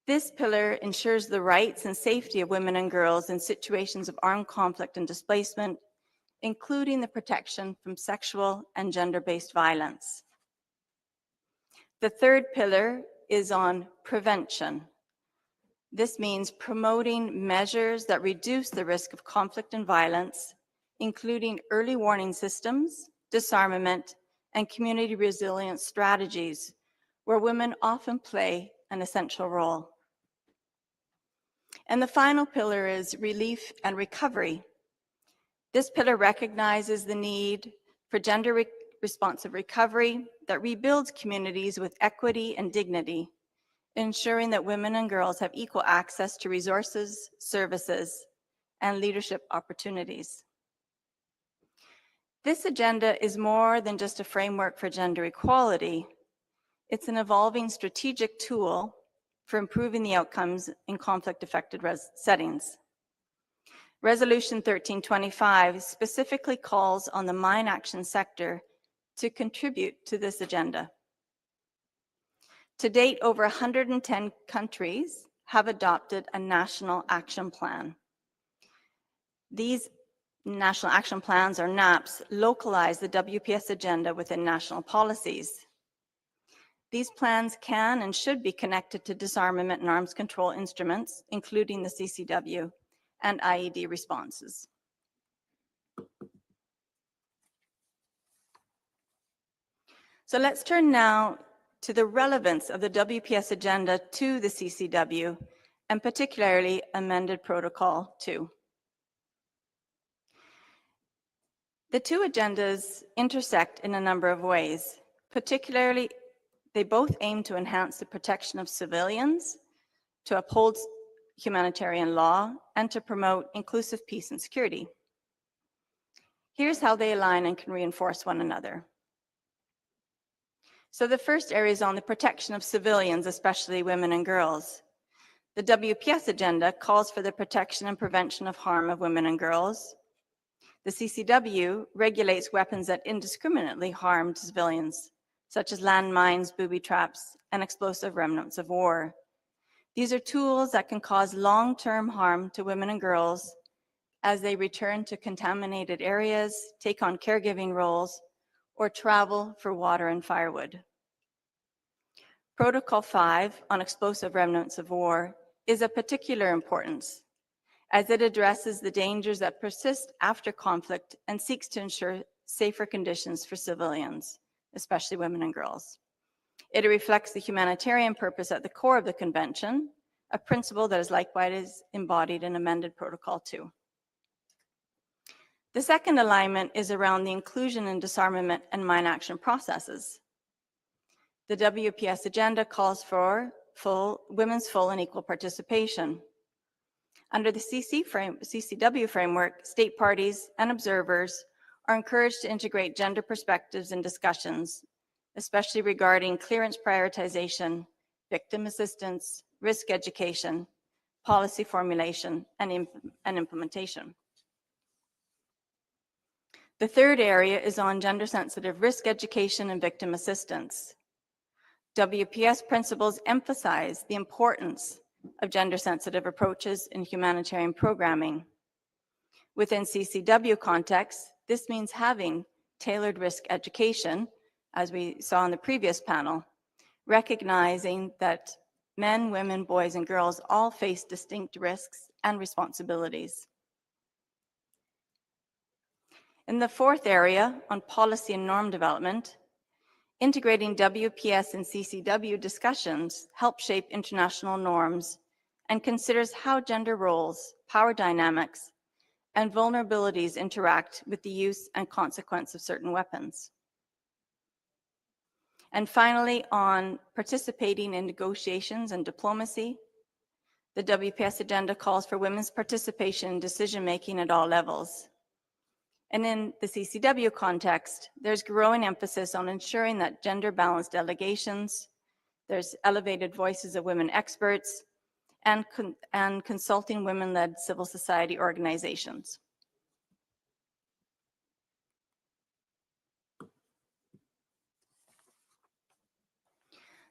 This pillar ensures the rights and safety of women and girls in situations of armed conflict and displacement, including the protection from sexual and gender-based violence. The third pillar is on prevention. This means promoting measures that reduce the risk of conflict and violence, including early warning systems, disarmament, and community resilience strategies, where women often play an essential role. And the final pillar is relief and recovery. This pillar recognizes the need for gender-responsive recovery that rebuilds communities with equity and dignity, ensuring that women and girls have equal access to resources, services, and leadership opportunities. This agenda is more than just a framework for gender equality. It's an evolving strategic tool for improving the outcomes in conflict-affected settings. Resolution 1325 specifically calls on the mine action sector to contribute to this agenda. To date, over 110 countries have adopted a national action plan. These national action plans, or NAPs, localize the WPS agenda within national policies. These plans can and should be connected to disarmament and arms control instruments, including the CCW and IED responses. So let's turn now to the relevance of the WPS agenda to the CCW, and particularly Amended Protocol II. The two agendas intersect in a number of ways. Particularly, they both aim to enhance the protection of civilians, to uphold humanitarian law, and to promote inclusive peace and security. Here's how they align and can reinforce one another. So the first area is on the protection of civilians, especially women and girls. The WPS agenda calls for the protection and prevention of harm of women and girls. The CCW regulates weapons that indiscriminately harm civilians, such as landmines, booby traps, and explosive remnants of war. These are tools that can cause long-term harm to women and girls as they return to contaminated areas, take on caregiving roles, or travel for water and firewood. Protocol 5 on explosive remnants of war is of particular importance, as it addresses the dangers that persist after conflict and seeks to ensure safer conditions for civilians, especially women and girls. It reflects the humanitarian purpose at the core of the convention, a principle that is likewise embodied in Amended Protocol II. The second alignment is around the inclusion in disarmament and mine action processes. The WPS agenda calls for women's full and equal participation. Under the CCW framework, state parties and observers are encouraged to integrate gender perspectives in discussions, especially regarding clearance prioritization, victim assistance, risk education, policy formulation, and implementation. The third area is on gender-sensitive risk education and victim assistance. WPS principles emphasize the importance of gender-sensitive approaches in humanitarian programming. Within CCW context, this means having tailored risk education, as we saw in the previous panel, recognizing that men, women, boys, and girls all face distinct risks and responsibilities. In the fourth area, on policy and norm development, integrating WPS and CCW discussions help shape international norms and considers how gender roles, power dynamics, and vulnerabilities interact with the use and consequence of certain weapons. And finally, on participating in negotiations and diplomacy, the WPS agenda calls for women's participation in decision-making at all levels. And in the CCW context, there's growing emphasis on ensuring that gender-balanced delegations, there's elevated voices of women experts, and consulting women-led civil society organizations.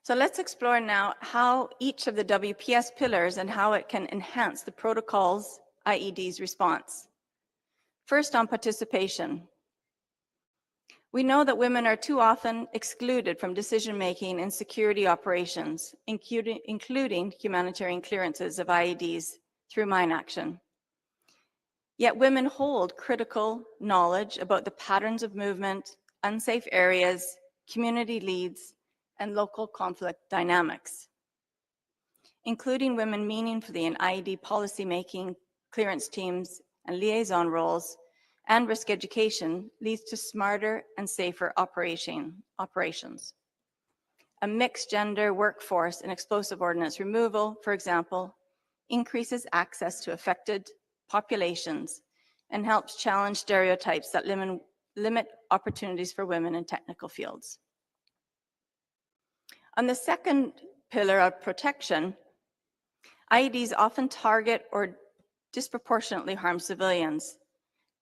So let's explore now how each of the WPS pillars and how it can enhance the protocol's IED's response. First, on participation. We know that women are too often excluded from decision-making in security operations, including humanitarian clearances of IEDs through mine action. Yet women hold critical knowledge about the patterns of movement, unsafe areas, community leads, and local conflict dynamics. Including women meaningfully in IED policymaking, clearance teams, and liaison roles, and risk education leads to smarter and safer operations. A mixed gender workforce in explosive ordnance removal, for example, increases access to affected populations and helps challenge stereotypes that limit opportunities for women in technical fields. On the second pillar of protection, IEDs often target or disproportionately harm civilians.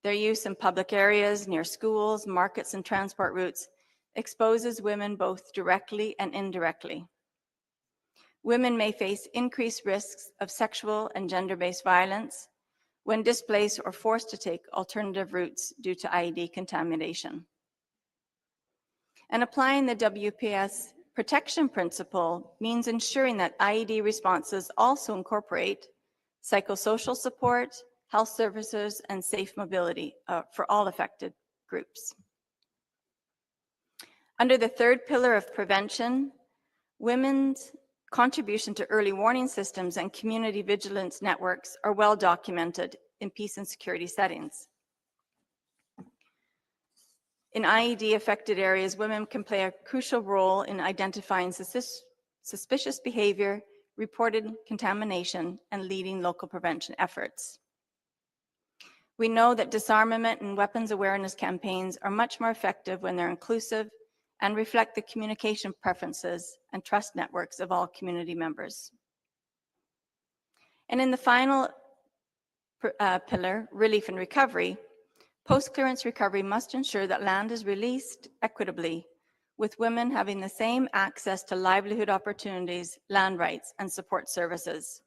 Their use in public areas, near schools, markets, and transport routes exposes women both directly and indirectly. Women may face increased risks of sexual and gender-based violence when displaced or forced to take alternative routes due to IED contamination. And applying the WPS protection principle means ensuring that IED responses also incorporate psychosocial support, health services, and safe mobility for all affected groups. Under the third pillar of prevention, women's contribution to early warning systems and community vigilance networks are well documented in peace and security settings. In IED-affected areas, women can play a crucial role in identifying suspicious behavior, reported contamination, and leading local prevention efforts. We know that disarmament and weapons awareness campaigns are much more effective when they're inclusive and reflect the communication preferences and trust networks of all community members. And in the final pillar, relief and recovery, post-clearance recovery must ensure that land is released equitably, with women having the same access to livelihood opportunities, land rights, and support services.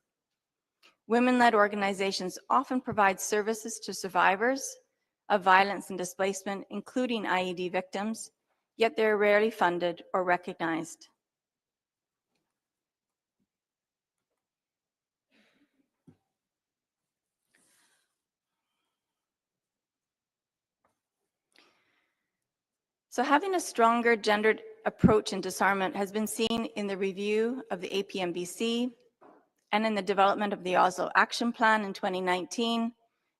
Women-led organizations often provide services to survivors of violence and displacement, including IED victims, yet they're rarely funded or recognized. So having a stronger gendered approach in disarmament has been seen in the review of the APMBC and in the development of the Oslo Action Plan in 2019,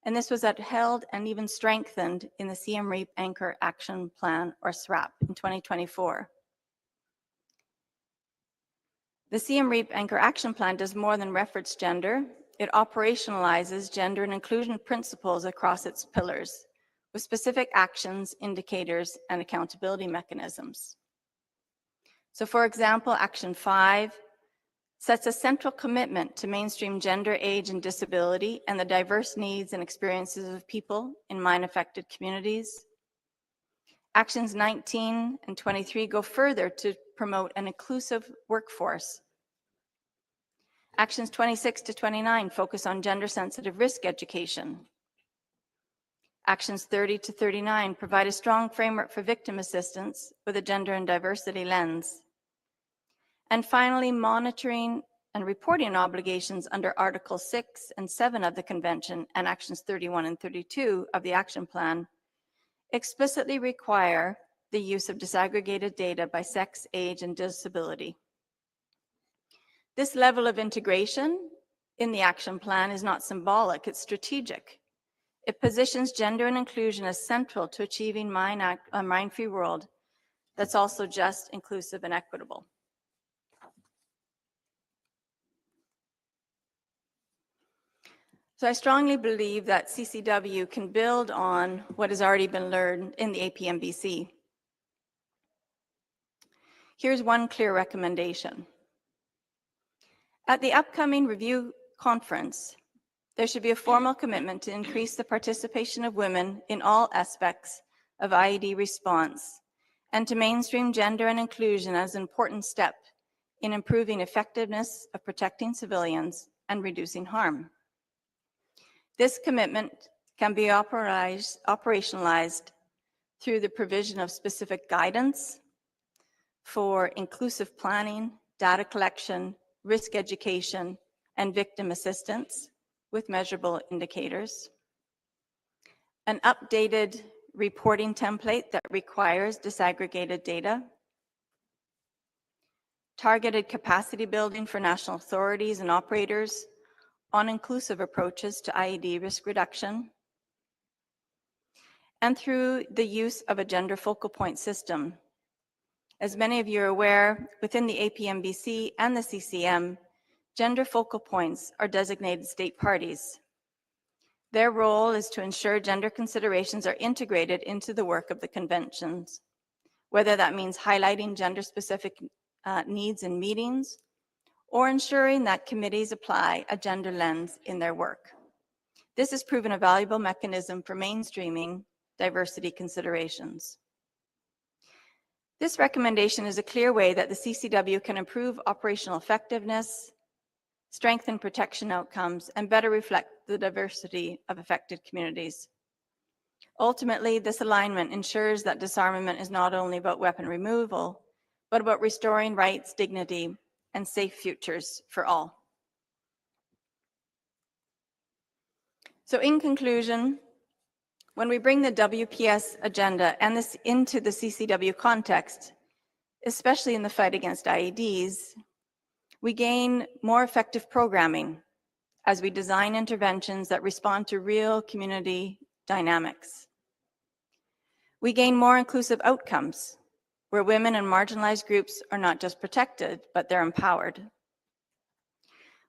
and this was upheld and even strengthened in the Siem Reap Anchor Action Plan, or SRAP, in 2024. The Siem Reap Anchor Action Plan does more than reference gender. It operationalizes gender and inclusion principles across its pillars, with specific actions, indicators, and accountability mechanisms. So for example, Action 5 sets a central commitment to mainstream gender, age, and disability and the diverse needs and experiences of people in mine-affected communities. Actions 19 and 23 go further to promote an inclusive workforce. Actions 26 to 29 focus on gender-sensitive risk education. Actions 30 to 39 provide a strong framework for victim assistance with a gender and diversity lens. And finally, monitoring and reporting obligations under Article 6 and 7 of the Convention and Actions 31 and 32 of the Action Plan explicitly require the use of disaggregated data by sex, age, and disability. This level of integration in the Action Plan is not symbolic, it's strategic. It positions gender and inclusion as central to achieving a mine-free world that's also just, inclusive, and equitable. So I strongly believe that CCW can build on what has already been learned in the APMBC. Here's one clear recommendation. At the upcoming review conference, there should be a formal commitment to increase the participation of women in all aspects of IED response and to mainstream gender and inclusion as an important step in improving effectiveness of protecting civilians and reducing harm. This commitment can be operationalized through the provision of specific guidance for inclusive planning, data collection, risk education, and victim assistance with measurable indicators, an updated reporting template that requires disaggregated data, targeted capacity building for national authorities and operators on inclusive approaches to IED risk reduction, and through the use of a gender focal point system. As many of you are aware, within the APMBC and the CCM, gender focal points are designated state parties. Their role is to ensure gender considerations are integrated into the work of the conventions, whether that means highlighting gender-specific needs in meetings or ensuring that committees apply a gender lens in their work. This has proven a valuable mechanism for mainstreaming diversity considerations. This recommendation is a clear way that the CCW can improve operational effectiveness, strengthen protection outcomes, and better reflect the diversity of affected communities. Ultimately, this alignment ensures that disarmament is not only about weapon removal, but about restoring rights, dignity, and safe futures for all. So in conclusion, when we bring the WPS agenda and this into the CCW context, especially in the fight against IEDs, we gain more effective programming as we design interventions that respond to real community dynamics. We gain more inclusive outcomes, where women and marginalized groups are not just protected, but they're empowered.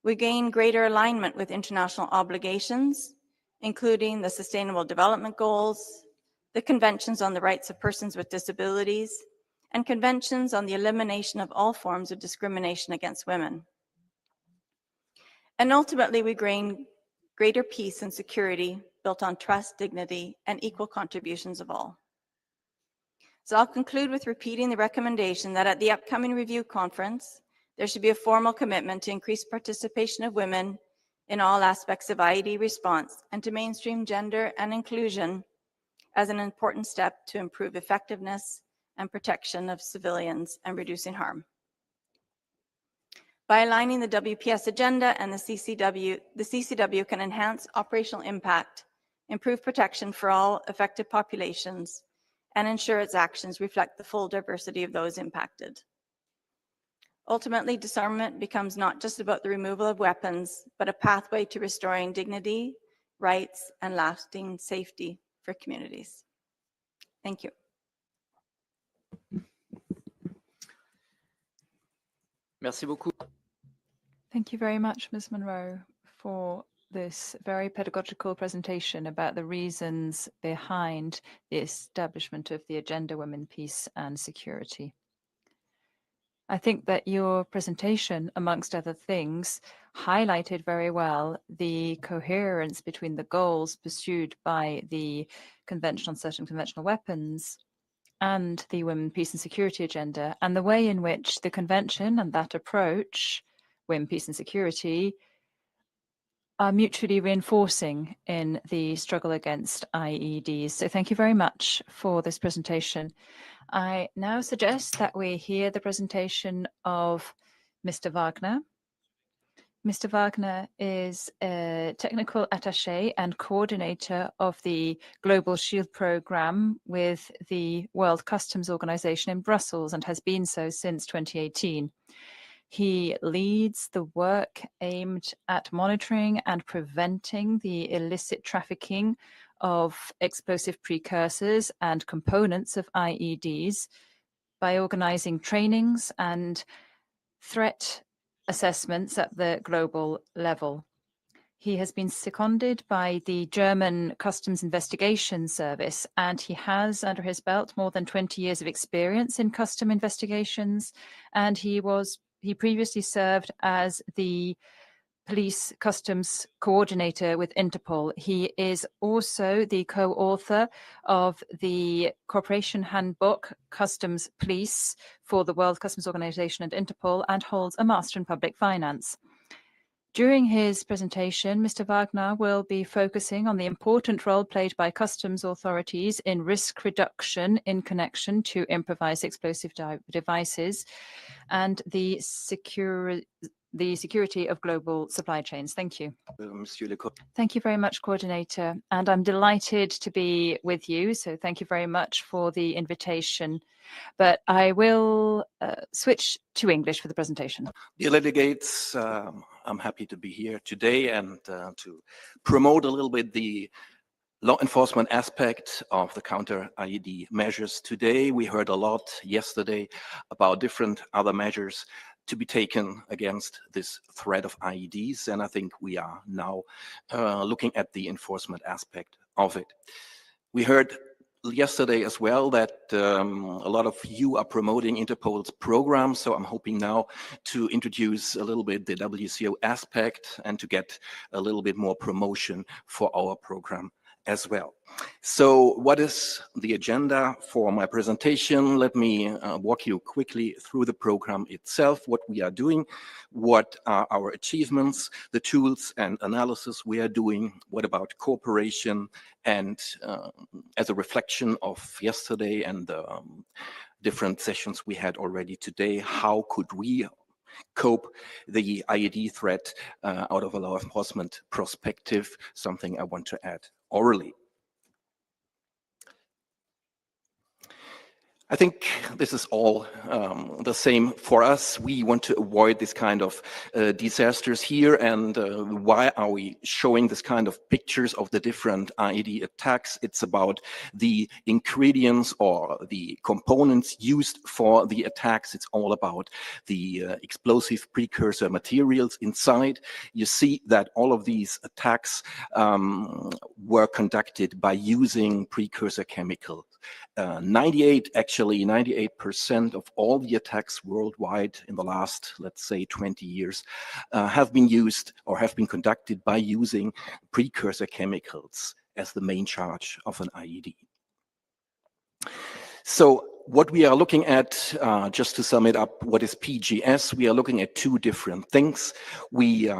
We gain greater alignment with international obligations, including the Sustainable Development Goals, the Conventions on the Rights of Persons with Disabilities, and conventions on the elimination of all forms of discrimination against women. And ultimately, we gain greater peace and security built on trust, dignity, and equal contributions of all. So I'll conclude with repeating the recommendation that at the upcoming review conference, there should be a formal commitment to increase participation of women in all aspects of IED response and to mainstream gender and inclusion as an important step to improve effectiveness and protection of civilians and reducing harm. By aligning the WPS agenda and the CCW can enhance operational impact, improve protection for all affected populations, and ensure its actions reflect the full diversity of those impacted. Ultimately, disarmament becomes not just about the removal of weapons, but a pathway to restoring dignity, rights, and lasting safety for communities. Thank you. Merci beaucoup. Thank you very much, Ms. Monroe, for this very pedagogical presentation about the reasons behind the establishment of the Agenda Women, Peace and Security. I think that your presentation, amongst other things, highlighted very well the coherence between the goals pursued by the Convention on Certain Conventional Weapons and the Women, Peace and Security Agenda, and the way in which the Convention and that approach, Women, Peace and Security, are mutually reinforcing in the struggle against IEDs. So thank you very much for this presentation. I now suggest that we hear the presentation of Mr. Wagner. Mr. Wagner is a technical attaché and coordinator of the Global Shield Program with the World Customs Organization in Brussels and has been so since 2018. He leads the work aimed at monitoring and preventing the illicit trafficking of explosive precursors and components of IEDs by organizing trainings and threat assessments at the global level. He has been seconded by the German Customs Investigation Service, and he has under his belt more than 20 years of experience in custom investigations, and he previously served as the police customs coordinator with Interpol. He is also the co-author of the Cooperation Handbook Customs Police for the World Customs Organization and Interpol, and holds a Master in Public Finance. During his presentation, Mr. Wagner will be focusing on the important role played by customs authorities in risk reduction in connection to improvised explosive devices and the security of global supply chains. Thank you. Thank you very much, Coordinator. And I'm delighted to be with you. So thank you very much for the invitation. But I will switch to English for the presentation. Dear delegates, I'm happy to be here today and to promote a little bit the law enforcement aspect of the counter-IED measures today. We heard a lot yesterday about different other measures to be taken against this threat of IEDs, and I think we are now looking at the enforcement aspect of it. We heard yesterday as well that a lot of you are promoting Interpol's program, so I'm hoping now to introduce a little bit the WCO aspect and to get a little bit more promotion for our program as well. So what is the agenda for my presentation? Let me walk you quickly through the program itself, what we are doing, what are our achievements, the tools and analysis we are doing, what about cooperation, and as a reflection of yesterday and the different sessions we had already today, how could we cope the IED threat out of a law enforcement perspective, something I want to add orally. I think this is all the same for us. We want to avoid this kind of disasters here. And why are we showing this kind of pictures of the different IED attacks? It's about the ingredients or the components used for the attacks. It's all about the explosive precursor materials inside. You see that all of these attacks were conducted by using precursor chemicals. 98% of all the attacks worldwide in the last, let's say, 20 years have been used or have been conducted by using precursor chemicals as the main charge of an IED. So what we are looking at, just to sum it up, what is PGS? We are looking at two different things. We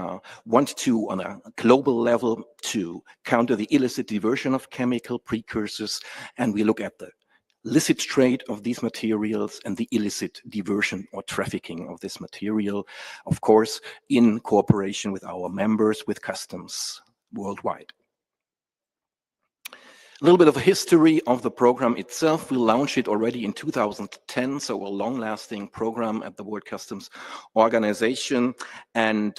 want to, on a global level, to counter the illicit diversion of chemical precursors, and we look at the licit trade of these materials and the illicit diversion or trafficking of this material, of course, in cooperation with our members, with customs worldwide. A little bit of a history of the program itself. We launched it already in 2010, so a long-lasting program at the World Customs Organization. And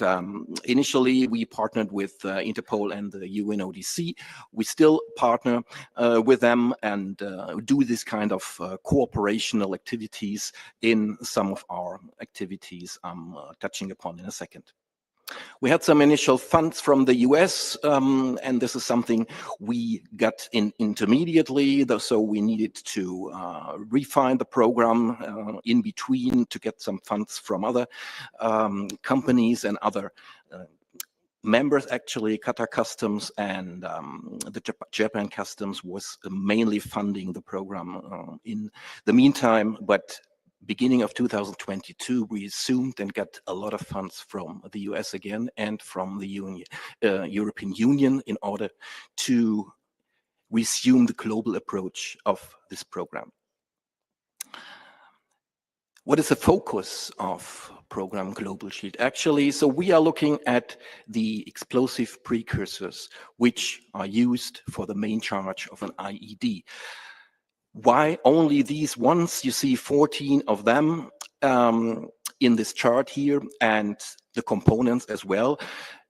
initially, we partnered with Interpol and the UNODC. We still partner with them and do this kind of cooperational activities in some of our activities I'm touching upon in a second. We had some initial funds from the US, and this is something we got in intermediately, so we needed to refine the program in between to get some funds from other companies and other members. Actually, Qatar Customs and the Japan Customs was mainly funding the program in the meantime, but beginning of 2022, we assumed and got a lot of funds from the US again and from the European Union in order to resume the global approach of this program. What is the focus of program Global Shield? Actually, so we are looking at the explosive precursors which are used for the main charge of an IED. Why only these ones? You see 14 of them in this chart here, and the components as well.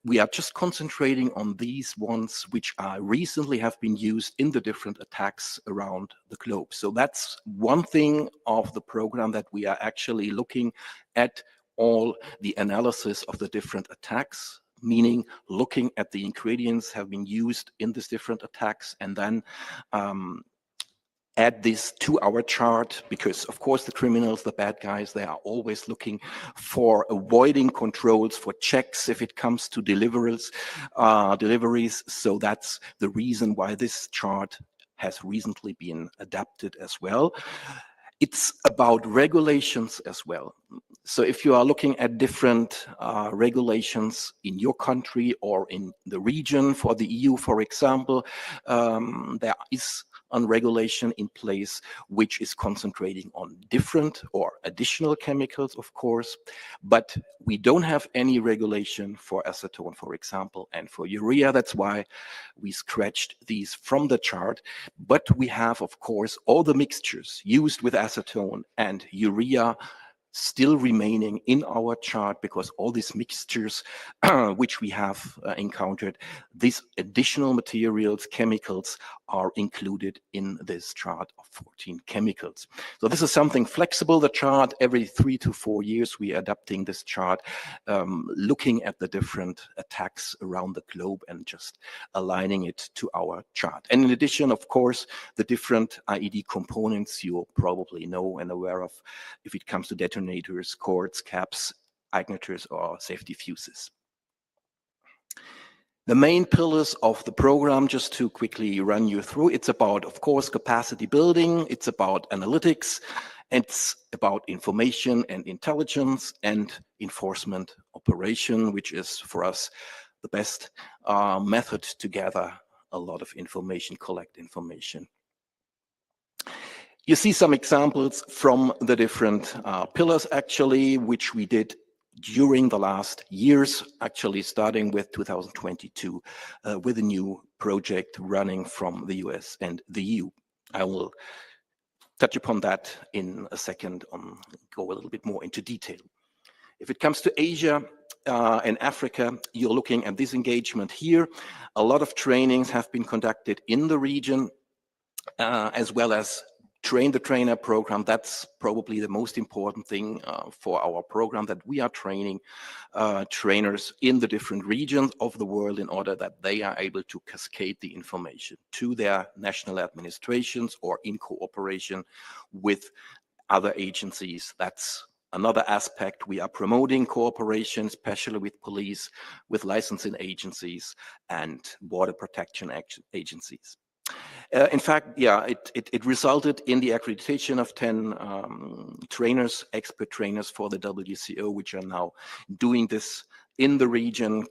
We are just concentrating on these ones which are recently have been used in the different attacks around the globe. So that's one thing of the program, that we are actually looking at all the analysis of the different attacks, meaning looking at the ingredients have been used in these different attacks, and then add this to our chart, because of course the criminals, the bad guys, they are always looking for avoiding controls, for checks if it comes to deliveries. So that's the reason why this chart has recently been adapted as well. It's about regulations as well. So if you are looking at different regulations in your country or in the region, for the EU, for example, there is a regulation in place which is concentrating on different or additional chemicals, of course, but we don't have any regulation for acetone, for example, and for urea. That's why we scratched these from the chart. But we have, of course, all the mixtures used with acetone and urea still remaining in our chart, because all these mixtures which we have encountered, these additional materials, chemicals, are included in this chart of 14 chemicals. So this is something flexible, the chart. Every 3 to 4 years we are adapting this chart, looking at the different attacks around the globe and just aligning it to our chart. And in addition, of course, the different IED components you probably know and aware of if it comes to detonators, cords, caps, ignitors, or safety fuses. The main pillars of the program, just to quickly run you through, it's about, of course, capacity building, it's about analytics, it's about information and intelligence, and enforcement operation, which is for us the best method to gather a lot of information, collect information. You see some examples from the different pillars, actually, which we did during the last years, actually starting with 2022, with a new project running from the US and the EU. I will touch upon that in a second, go a little bit more into detail. If it comes to Asia and Africa, you're looking at this engagement here. A lot of trainings have been conducted in the region, as well as train the trainer program. That's probably the most important thing for our program, that we are training trainers in the different regions of the world in order that they are able to cascade the information to their national administrations or in cooperation with other agencies. That's another aspect. We are promoting cooperation, especially with police, with licensing agencies and border protection agencies. In fact, yeah, it resulted in the accreditation of 10 trainers, expert trainers for the WCO, which are now doing this in the region,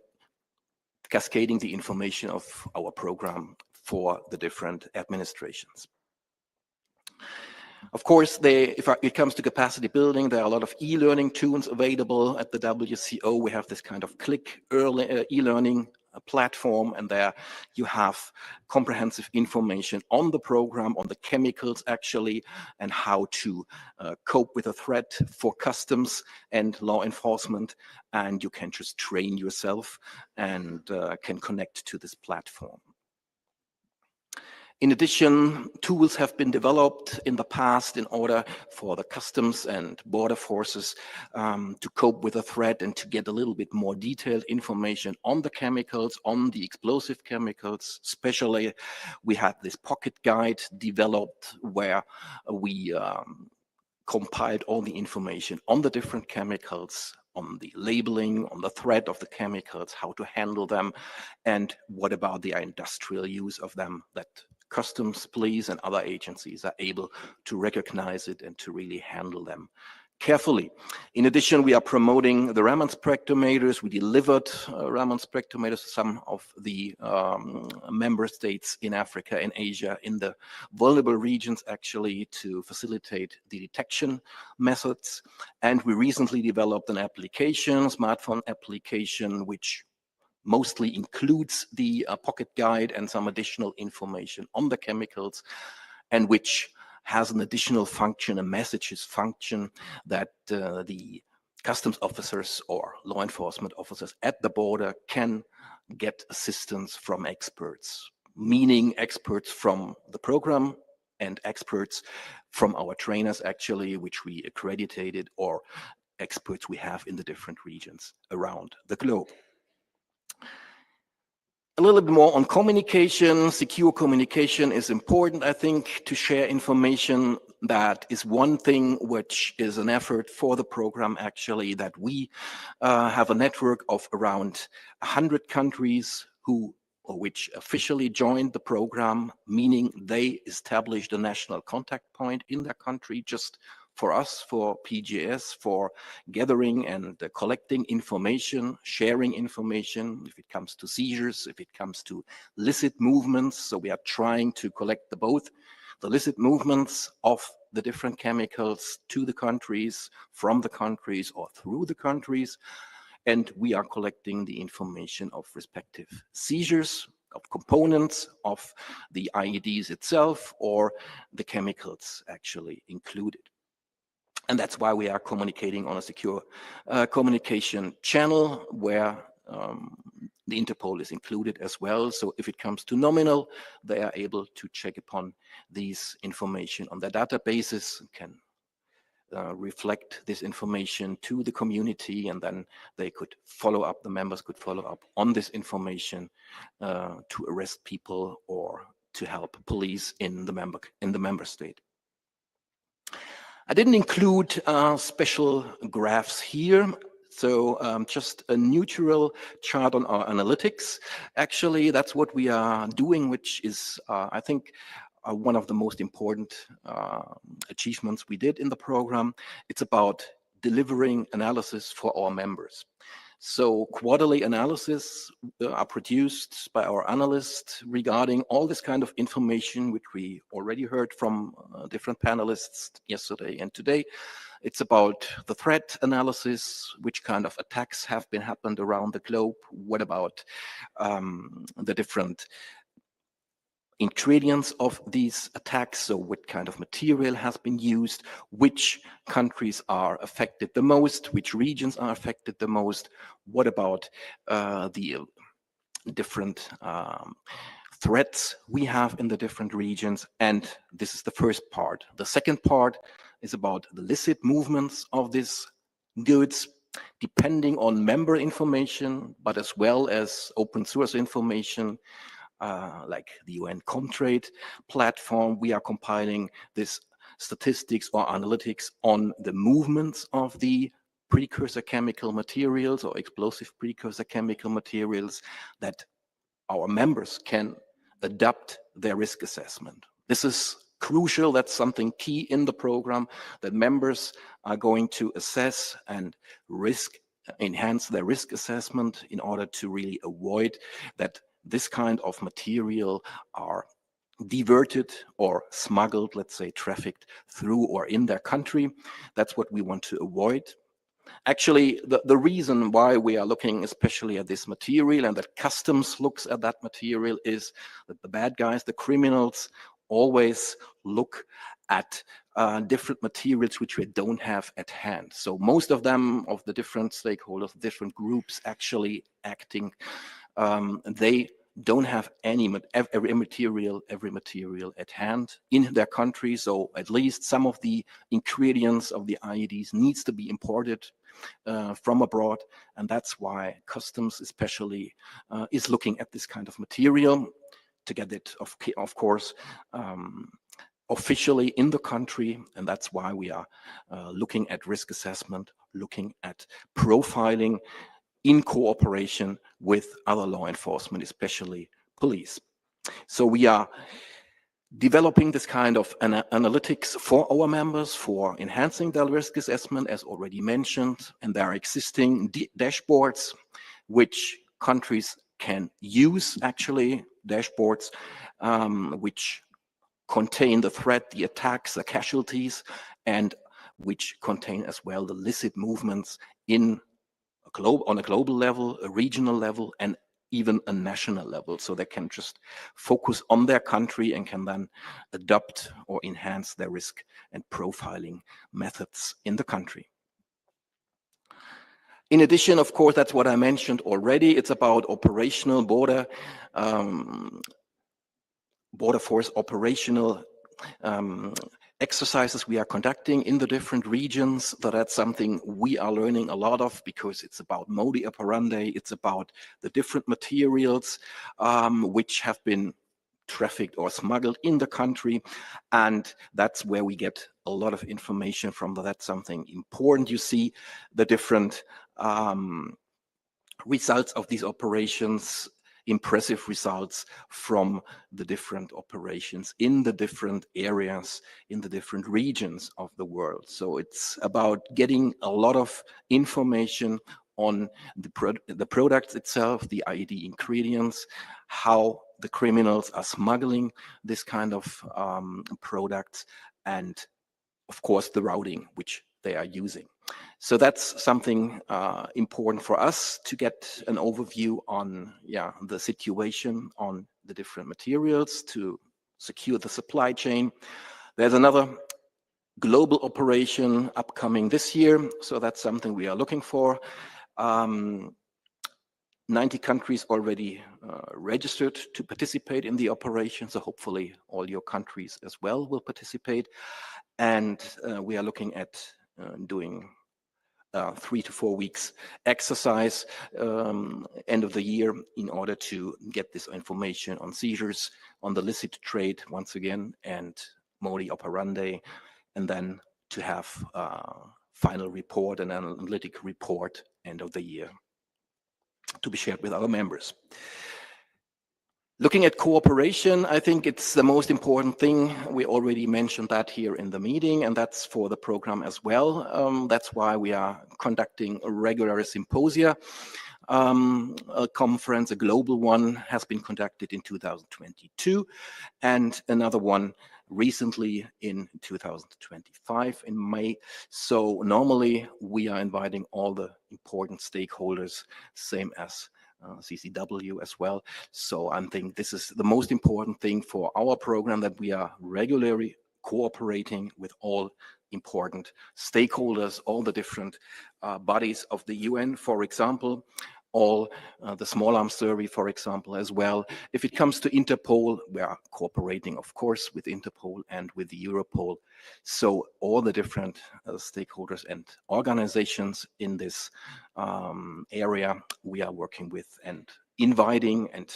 cascading the information of our program for the different administrations. Of course, if it comes to capacity building, there are a lot of e-learning tools available at the WCO. We have this kind of click e-learning platform, and there you have comprehensive information on the program, on the chemicals actually, and how to cope with a threat for customs and law enforcement. And you can just train yourself and can connect to this platform. In addition, tools have been developed in the past in order for the customs and border forces to cope with a threat and to get a little bit more detailed information on the chemicals, on the explosive chemicals. Especially, we had this pocket guide developed where we compiled all the information on the different chemicals, on the labeling, on the threat of the chemicals, how to handle them, and what about the industrial use of them, that customs, police, and other agencies are able to recognize it and to really handle them carefully. In addition, we are promoting the Raman spectrometers. We delivered Raman spectrometers to some of the member states in Africa and Asia, in the vulnerable regions actually, to facilitate the detection methods. And we recently developed an application, smartphone application, which mostly includes the pocket guide and some additional information on the chemicals, and which has an additional function, a messages function, that the customs officers or law enforcement officers at the border can get assistance from experts, meaning experts from the program and experts from our trainers actually, which we accredited, or experts we have in the different regions around the globe. A little bit more on communication. Secure communication is important, I think, to share information. That is one thing which is an effort for the program, actually, that we have a network of around 100 countries which officially joined the program, meaning they established a national contact point in their country just for us, for PGS, for gathering and collecting information, sharing information, if it comes to seizures, if it comes to licit movements. So we are trying to collect both the licit movements of the different chemicals to the countries, from the countries, or through the countries. And we are collecting the information of respective seizures, of components of the IEDs itself, or the chemicals actually included. And that's why we are communicating on a secure communication channel where the Interpol is included as well. So if it comes to nominal, they are able to check upon these information on their databases, can reflect this information to the community, and then they could follow up, the members could follow up on this information to arrest people or to help police in the member state. I didn't include special graphs here, so just a neutral chart on our analytics. Actually, that's what we are doing, which is, I think, one of the most important achievements we did in the program. It's about delivering analysis for our members. So quarterly analysis are produced by our analysts regarding all this kind of information, which we already heard from different panelists yesterday and today. It's about the threat analysis, which kind of attacks have been happened around the globe. What about the different ingredients of these attacks, so what kind of material has been used, which countries are affected the most, which regions are affected the most, what about the different threats we have in the different regions, and this is the first part. The second part is about the illicit movements of these goods, depending on member information, but as well as open source information, like the UN Comtrade platform. We are compiling this statistics or analytics on the movements of the precursor chemical materials or explosive precursor chemical materials that our members can adapt their risk assessment. This is crucial. That's something key in the program, that members are going to assess and enhance their risk assessment in order to really avoid that this kind of material are diverted or smuggled, let's say trafficked through or in their country. That's what we want to avoid. Actually, the reason why we are looking especially at this material and that customs looks at that material is that the bad guys, the criminals, always look at different materials which we don't have at hand. So most of them, of the different stakeholders, different groups actually acting, they don't have every material at hand in their country. So at least some of the ingredients of the IEDs needs to be imported from abroad, and that's why customs especially is looking at this kind of material to get it, of course, officially in the country, and that's why we are looking at risk assessment, looking at profiling in cooperation with other law enforcement, especially police. So we are developing this kind of analytics for our members for enhancing their risk assessment, as already mentioned, and there are existing dashboards which countries can use, actually, dashboards which contain the threat, the attacks, the casualties, and which contain as well the illicit movements on a global level, a regional level, and even a national level. So they can just focus on their country and can then adopt or enhance their risk and profiling methods in the country. In addition, of course, that's what I mentioned already. It's about operational border force operational exercises we are conducting in the different regions. That's something we are learning a lot of, because it's about modi operandi, it's about the different materials which have been trafficked or smuggled in the country, and that's where we get a lot of information from. That's something important. You see the different results of these operations, impressive results from the different operations in the different areas, in the different regions of the world. So it's about getting a lot of information on the products itself, the IED ingredients, how the criminals are smuggling this kind of products, and of course the routing which they are using. So that's something important for us to get an overview on the situation on the different materials to secure the supply chain. There's another global operation upcoming this year, so that's something we are looking for. 90 countries already registered to participate in the operation, so hopefully all your countries as well will participate. And we are looking at doing 3 to 4 weeks exercise end of the year in order to get this information on seizures, on the illicit trade once again, and modi operandi, and then to have a final report, an analytic report end of the year to be shared with other members. Looking at cooperation, I think it's the most important thing. We already mentioned that here in the meeting, and that's for the program as well. That's why we are conducting a regular symposia. A conference, a global one, has been conducted in 2022, and another one recently in 2025 in May. So normally we are inviting all the important stakeholders, same as CCW as well. So I think this is the most important thing for our program, that we are regularly cooperating with all important stakeholders, all the different bodies of the UN, for example, all the Small Arms Survey, for example, as well. If it comes to Interpol, we are cooperating, of course, with Interpol and with the Europol. So all the different stakeholders and organizations in this area we are working with and inviting and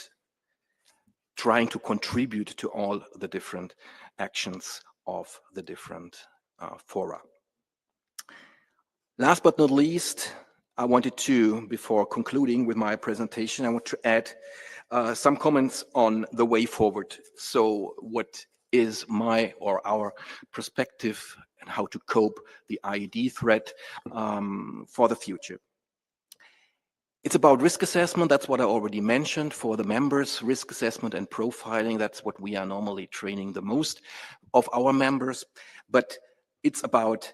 trying to contribute to all the different actions of the different fora. Last but not least, I wanted to, before concluding with my presentation, I want to add some comments on the way forward. So what is my or our perspective and how to cope the IED threat for the future? It's about risk assessment. That's what I already mentioned for the members. Risk assessment and profiling, that's what we are normally training the most of our members. But it's about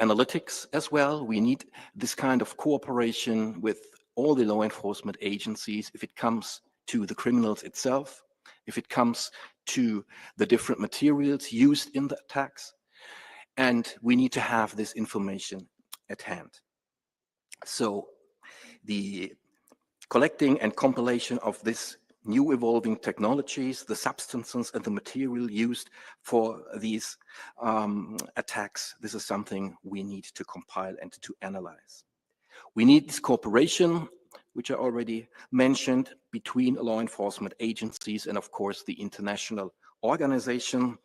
analytics as well. We need this kind of cooperation with all the law enforcement agencies if it comes to the criminals itself, if it comes to the different materials used in the attacks. And we need to have this information at hand. So the collecting and compilation of this new evolving technologies, the substances and the material used for these attacks, this is something we need to compile and to analyze. We need this cooperation, which I already mentioned, between law enforcement agencies and, of course, the international organization.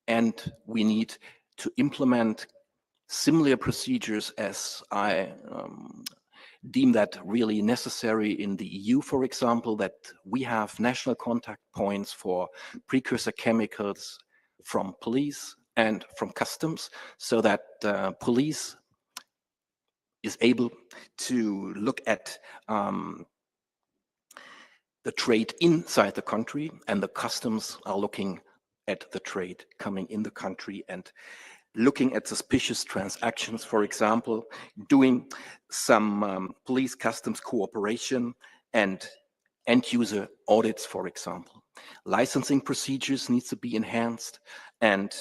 And we need to implement similar procedures as I deem that really necessary in the EU, for example, that we have national contact points for precursor chemicals from police and from customs, so that police is able to look at the trade inside the country, and the customs are looking at the trade coming in the country and looking at suspicious transactions, for example, doing some police customs cooperation and end-user audits, for example. Licensing procedures needs to be enhanced, and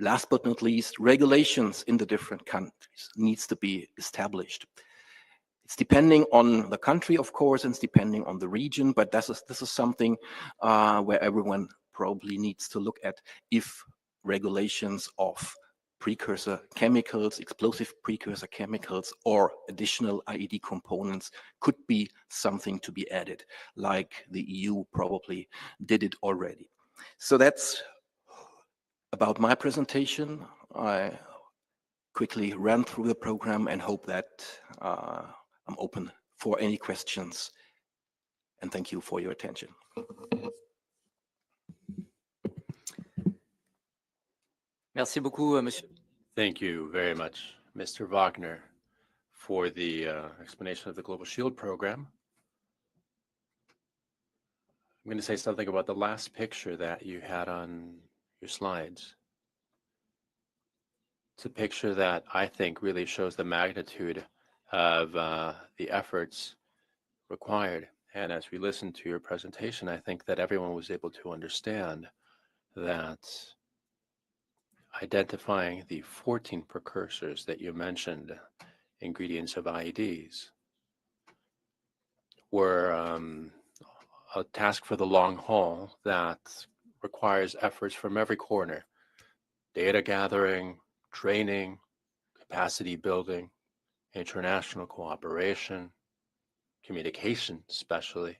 last but not least, regulations in the different countries needs to be established. It's depending on the country, of course, and it's depending on the region, but this is something where everyone probably needs to look at if regulations of precursor chemicals, explosive precursor chemicals, or additional IED components could be something to be added, like the EU probably did it already. So that's about my presentation. I quickly ran through the program and hope that I'm open for any questions. And thank you for your attention. Merci beaucoup, monsieur. Thank you very much, Mr. Wagner, for the explanation of the Global Shield program. I'm going to say something about the last picture that you had on your slides. It's a picture that I think really shows the magnitude of the efforts required. And as we listened to your presentation, I think that everyone was able to understand that identifying the 14 precursors that you mentioned, ingredients of IEDs, were a task for the long haul that requires efforts from every corner: data gathering, training, capacity building, international cooperation, communication especially.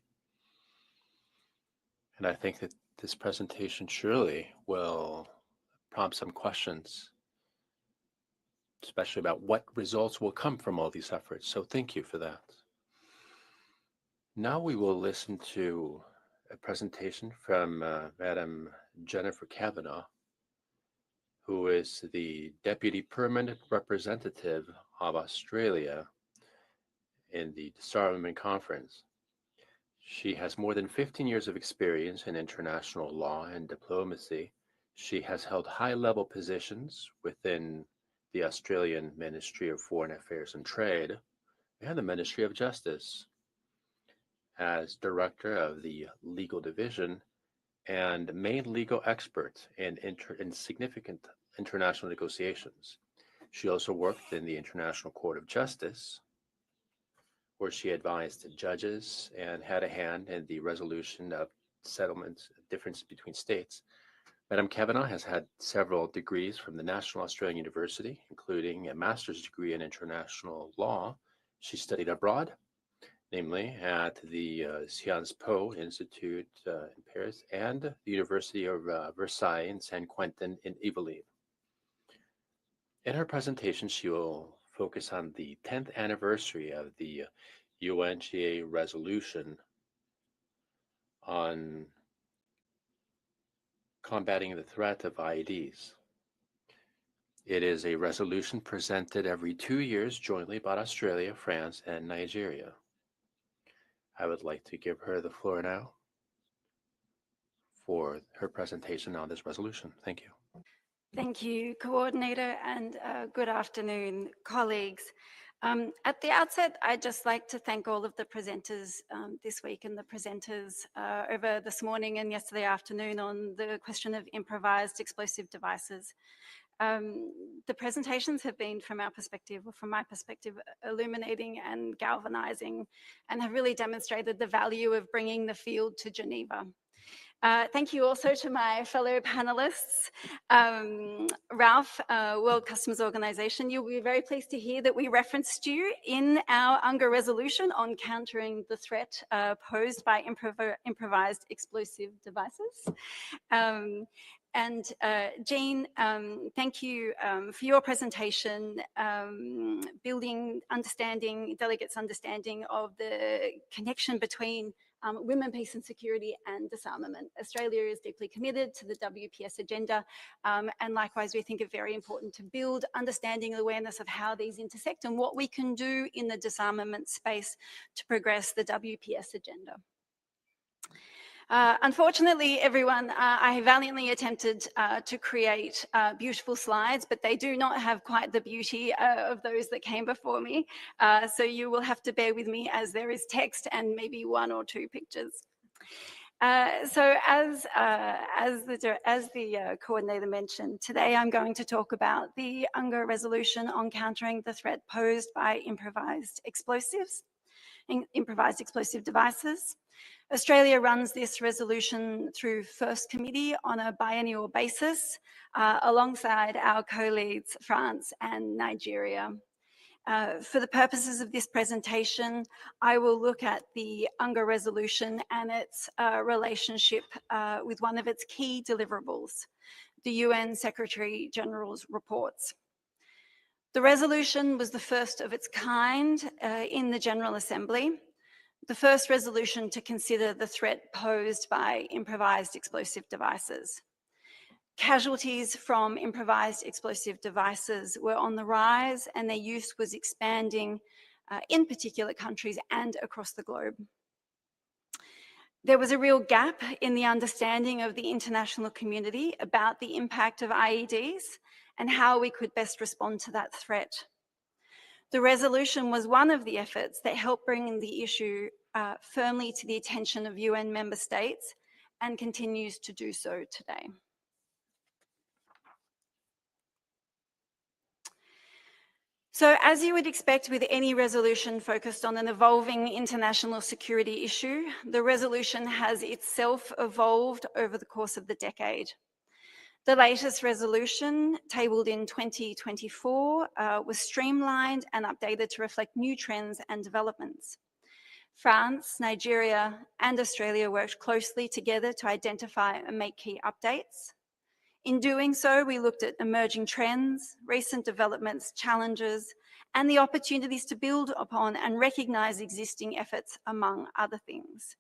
And I think that this presentation surely will prompt some questions, especially about what results will come from all these efforts. So thank you for that. Now we will listen to a presentation from Madam Jennifer Kavanagh, who is the Deputy Permanent Representative of Australia in the Disarmament Conference. She has more than 15 years of experience in international law and diplomacy. She has held high-level positions within the Australian Ministry of Foreign Affairs and Trade and the Ministry of Justice. as director of the legal division and main legal expert in significant international negotiations. She also worked in the International Court of Justice, where she advised judges and had a hand in the resolution of settlements, difference between states. Madame Kavanagh has had several degrees from the National Australian University, including a master's degree in international law. She studied abroad, namely at the Sciences Po Institute in Paris and the University of Versailles in San Quentin in Yvelines. In her presentation, she will focus on the 10th anniversary of the UNGA resolution on combating the threat of IEDs. It is a resolution presented every 2 years jointly by Australia, France, and Nigeria. I would like to give her the floor now for her presentation on this resolution. Thank you. Thank you, Coordinator, and good afternoon, colleagues. At the outset, I'd just like to thank all of the presenters this week and the presenters over this morning and yesterday afternoon on the question of improvised explosive devices. The presentations have been, from our perspective, or from my perspective, illuminating and galvanizing, and have really demonstrated the value of bringing the field to Geneva. Thank you also to my fellow panelists. Ralph, World Customs Organization, you'll be very pleased to hear that we referenced you in our UNGA resolution on countering the threat posed by improvised explosive devices. And Jean, thank you for your presentation, building delegates' understanding of the connection between women, peace and security and disarmament. Australia is deeply committed to the WPS agenda, and likewise we think it very important to build understanding and awareness of how these intersect and what we can do in the disarmament space to progress the WPS agenda. Unfortunately, everyone, I valiantly attempted to create beautiful slides, but they do not have quite the beauty of those that came before me. So you will have to bear with me as there is text and maybe 1 or 2 pictures. So as the coordinator mentioned, today I'm going to talk about the UNGA resolution on countering the threat posed by improvised explosive devices. Australia runs this resolution through First Committee on a biennial basis alongside our co-leads France and Nigeria. For the purposes of this presentation, I will look at the UNGA resolution and its relationship with one of its key deliverables, the UN Secretary General's reports. The resolution was the first of its kind in the General Assembly, the first resolution to consider the threat posed by improvised explosive devices. Casualties from improvised explosive devices were on the rise and their use was expanding in particular countries and across the globe. There was a real gap in the understanding of the international community about the impact of IEDs and how we could best respond to that threat. The resolution was one of the efforts that helped bring the issue firmly to the attention of UN member states and continues to do so today. So as you would expect with any resolution focused on an evolving international security issue, the resolution has itself evolved over the course of the decade. The latest resolution, tabled in 2024, was streamlined and updated to reflect new trends and developments. France, Nigeria, and Australia worked closely together to identify and make key updates. In doing so, we looked at emerging trends, recent developments, challenges, and the opportunities to build upon and recognise existing efforts, among other things.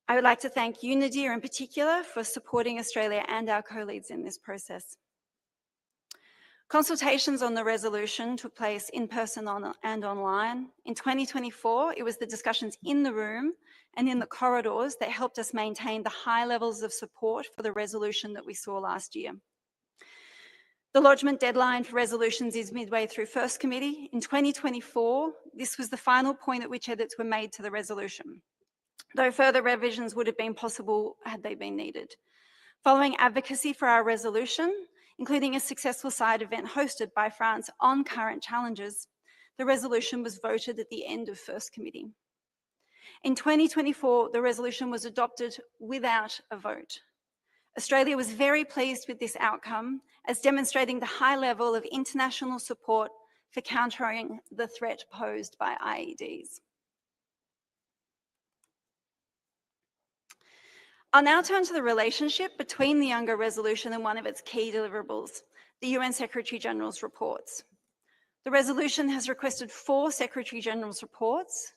I would like to thank UNIDIR in particular for supporting Australia and our co-leads in this process. Consultations on the resolution took place in person and online. In 2024, it was the discussions in the room and in the corridors that helped us maintain the high levels of support for the resolution that we saw last year. The lodgement deadline for resolutions is midway through first committee. In 2024, this was the final point at which edits were made to the resolution, though further revisions would have been possible had they been needed. Following advocacy for our resolution, including a successful side event hosted by France on current challenges, the resolution was voted at the end of first committee. In 2024, the resolution was adopted without a vote. Australia was very pleased with this outcome, as demonstrating the high level of international support for countering the threat posed by IEDs. I'll now turn to the relationship between the Younger Resolution and one of its key deliverables, the UN Secretary General's reports. The resolution has requested 4 Secretary General's reports,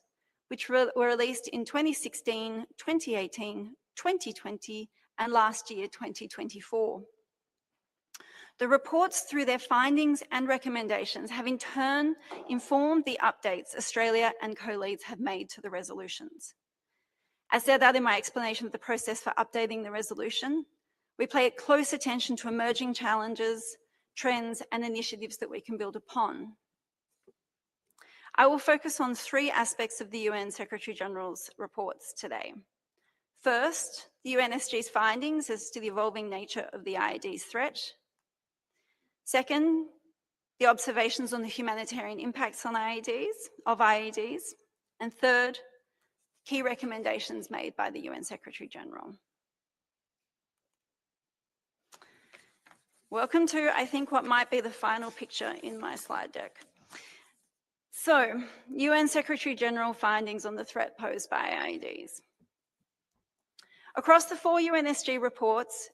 which were released in 2016, 2018, 2020, and last year, 2024. The reports, through their findings and recommendations, have in turn informed the updates Australia and co-leads have made to the resolutions. As set out in my explanation of the process for updating the resolution, we pay close attention to emerging challenges, trends, and initiatives that we can build upon. I will focus on 3 aspects of the UN Secretary General's reports today. First, the UNSG's findings as to the evolving nature of the IED's threat. Second, the observations on the humanitarian impacts on IEDs. And third, key recommendations made by the UN Secretary General. Welcome to, I think, what might be the final picture in my slide deck. So, UN Secretary General findings on the threat posed by IEDs. Across the 4 UNSG reports,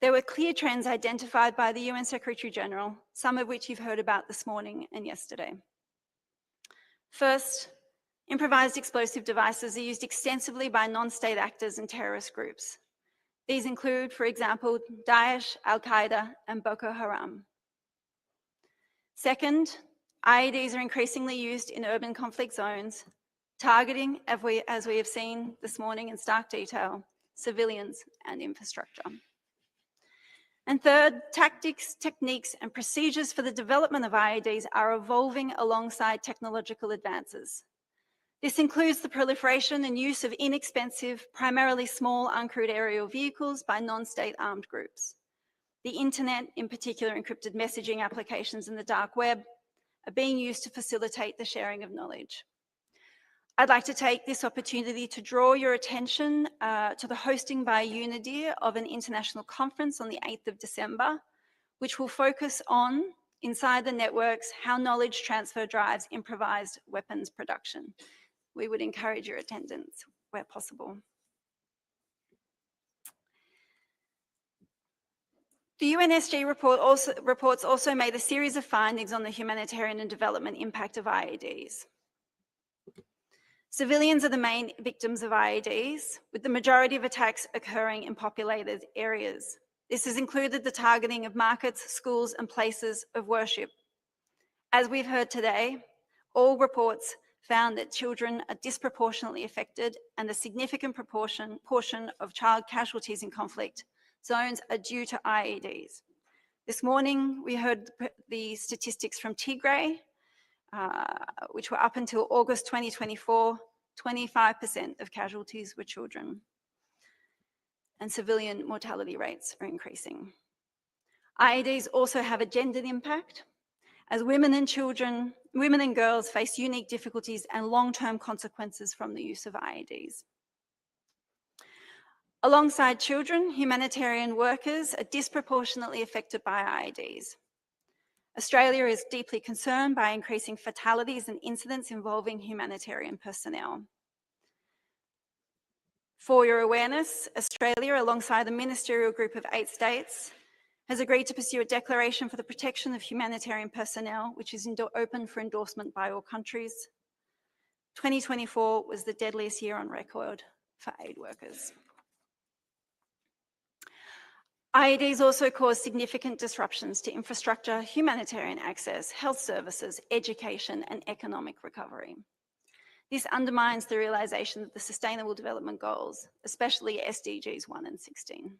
there were clear trends identified by the UN Secretary General, some of which you've heard about this morning and yesterday. First, improvised explosive devices are used extensively by non-state actors and terrorist groups. These include, for example, Daesh, Al-Qaeda, and Boko Haram. Second, IEDs are increasingly used in urban conflict zones, targeting, as we have seen this morning in stark detail, civilians and infrastructure. And third, tactics, techniques, and procedures for the development of IEDs are evolving alongside technological advances. This includes the proliferation and use of inexpensive, primarily small uncrewed aerial vehicles by non-state armed groups. The internet, in particular encrypted messaging applications in the dark web, are being used to facilitate the sharing of knowledge. I'd like to take this opportunity to draw your attention to the hosting by UNIDIR of an international conference on the 8th of December, which will focus on, inside the networks, how knowledge transfer drives improvised weapons production. We would encourage your attendance where possible. The UNSG reports also made a series of findings on the humanitarian and development impact of IEDs. Civilians are the main victims of IEDs, with the majority of attacks occurring in populated areas. This has included the targeting of markets, schools, and places of worship. As we've heard today, all reports found that children are disproportionately affected, and a significant portion of child casualties in conflict zones are due to IEDs. This morning, we heard the statistics from Tigray, which were up until August 2024, 25% of casualties were children. And civilian mortality rates are increasing. IEDs also have a gendered impact, as women and girls face unique difficulties and long-term consequences from the use of IEDs. Alongside children, humanitarian workers are disproportionately affected by IEDs. Australia is deeply concerned by increasing fatalities and incidents involving humanitarian personnel. For your awareness, Australia, alongside a ministerial group of 8 states, has agreed to pursue a declaration for the protection of humanitarian personnel, which is open for endorsement by all countries. 2024 was the deadliest year on record for aid workers. IEDs also cause significant disruptions to infrastructure, humanitarian access, health services, education, and economic recovery. This undermines the realisation of the Sustainable Development Goals, especially SDGs 1 and 16.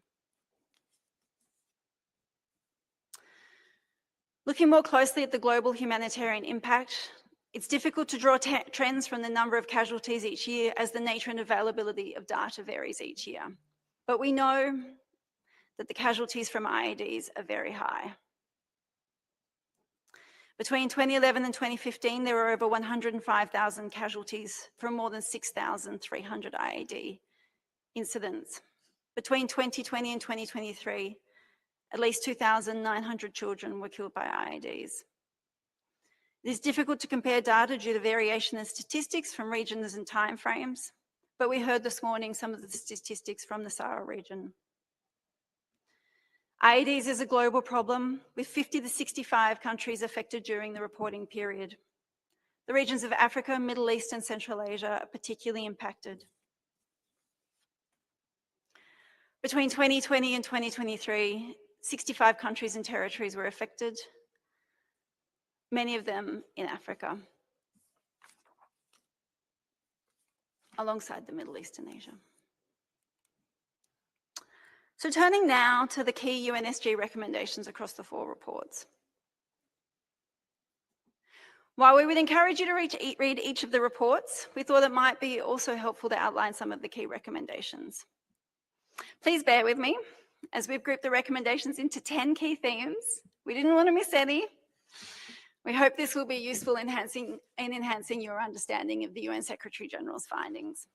Looking more closely at the global humanitarian impact, it's difficult to draw trends from the number of casualties each year as the nature and availability of data varies each year. But we know that the casualties from IEDs are very high. Between 2011 and 2015, there were over 105,000 casualties from more than 6,300 IED incidents. Between 2020 and 2023, at least 2,900 children were killed by IEDs. It is difficult to compare data due to variation in statistics from regions and timeframes, but we heard this morning some of the statistics from the Sahara region. IEDs is a global problem, with 50 to 65 countries affected during the reporting period. The regions of Africa, Middle East, and Central Asia are particularly impacted. Between 2020 and 2023, 65 countries and territories were affected, many of them in Africa, alongside the Middle East and Asia. So turning now to the key UNSG recommendations across the 4 reports. While we would encourage you to read each of the reports, we thought it might be also helpful to outline some of the key recommendations. Please bear with me, as we've grouped the recommendations into 10 key themes. We didn't want to miss any. We hope this will be useful in enhancing your understanding of the UN Secretary General's findings.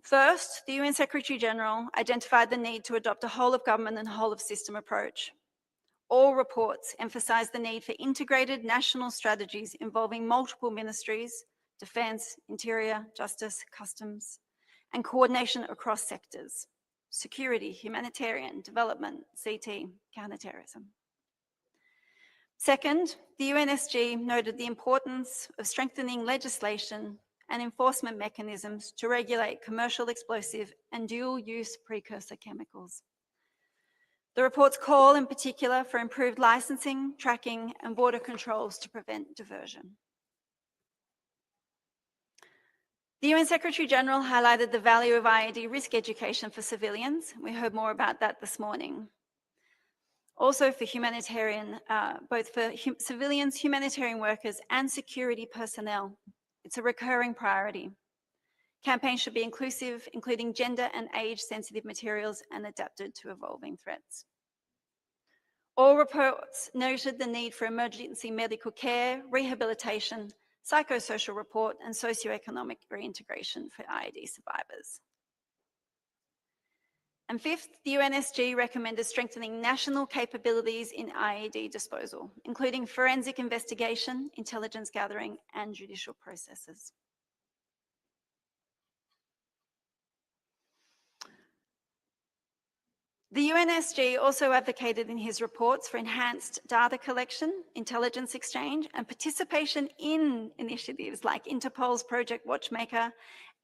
First, the UN Secretary General identified the need to adopt a whole of government and whole of system approach. All reports emphasize the need for integrated national strategies involving multiple ministries, defense, interior, justice, customs, and coordination across sectors: security, humanitarian, development, CT, counterterrorism. Second, the UNSG noted the importance of strengthening legislation and enforcement mechanisms to regulate commercial explosive and dual-use precursor chemicals. The reports call in particular for improved licensing, tracking, and border controls to prevent diversion. The UN Secretary General highlighted the value of IED risk education for civilians. We heard more about that this morning. Also for humanitarian, both for civilians, humanitarian workers, and security personnel. It's a recurring priority. Campaigns should be inclusive, including gender and age-sensitive materials and adapted to evolving threats. All reports noted the need for emergency medical care, rehabilitation, psychosocial support, and socioeconomic reintegration for IED survivors. And fifth, the UNSG recommended strengthening national capabilities in IED disposal, including forensic investigation, intelligence gathering, and judicial processes. The UNSG also advocated in his reports for enhanced data collection, intelligence exchange, and participation in initiatives like Interpol's Project Watchmaker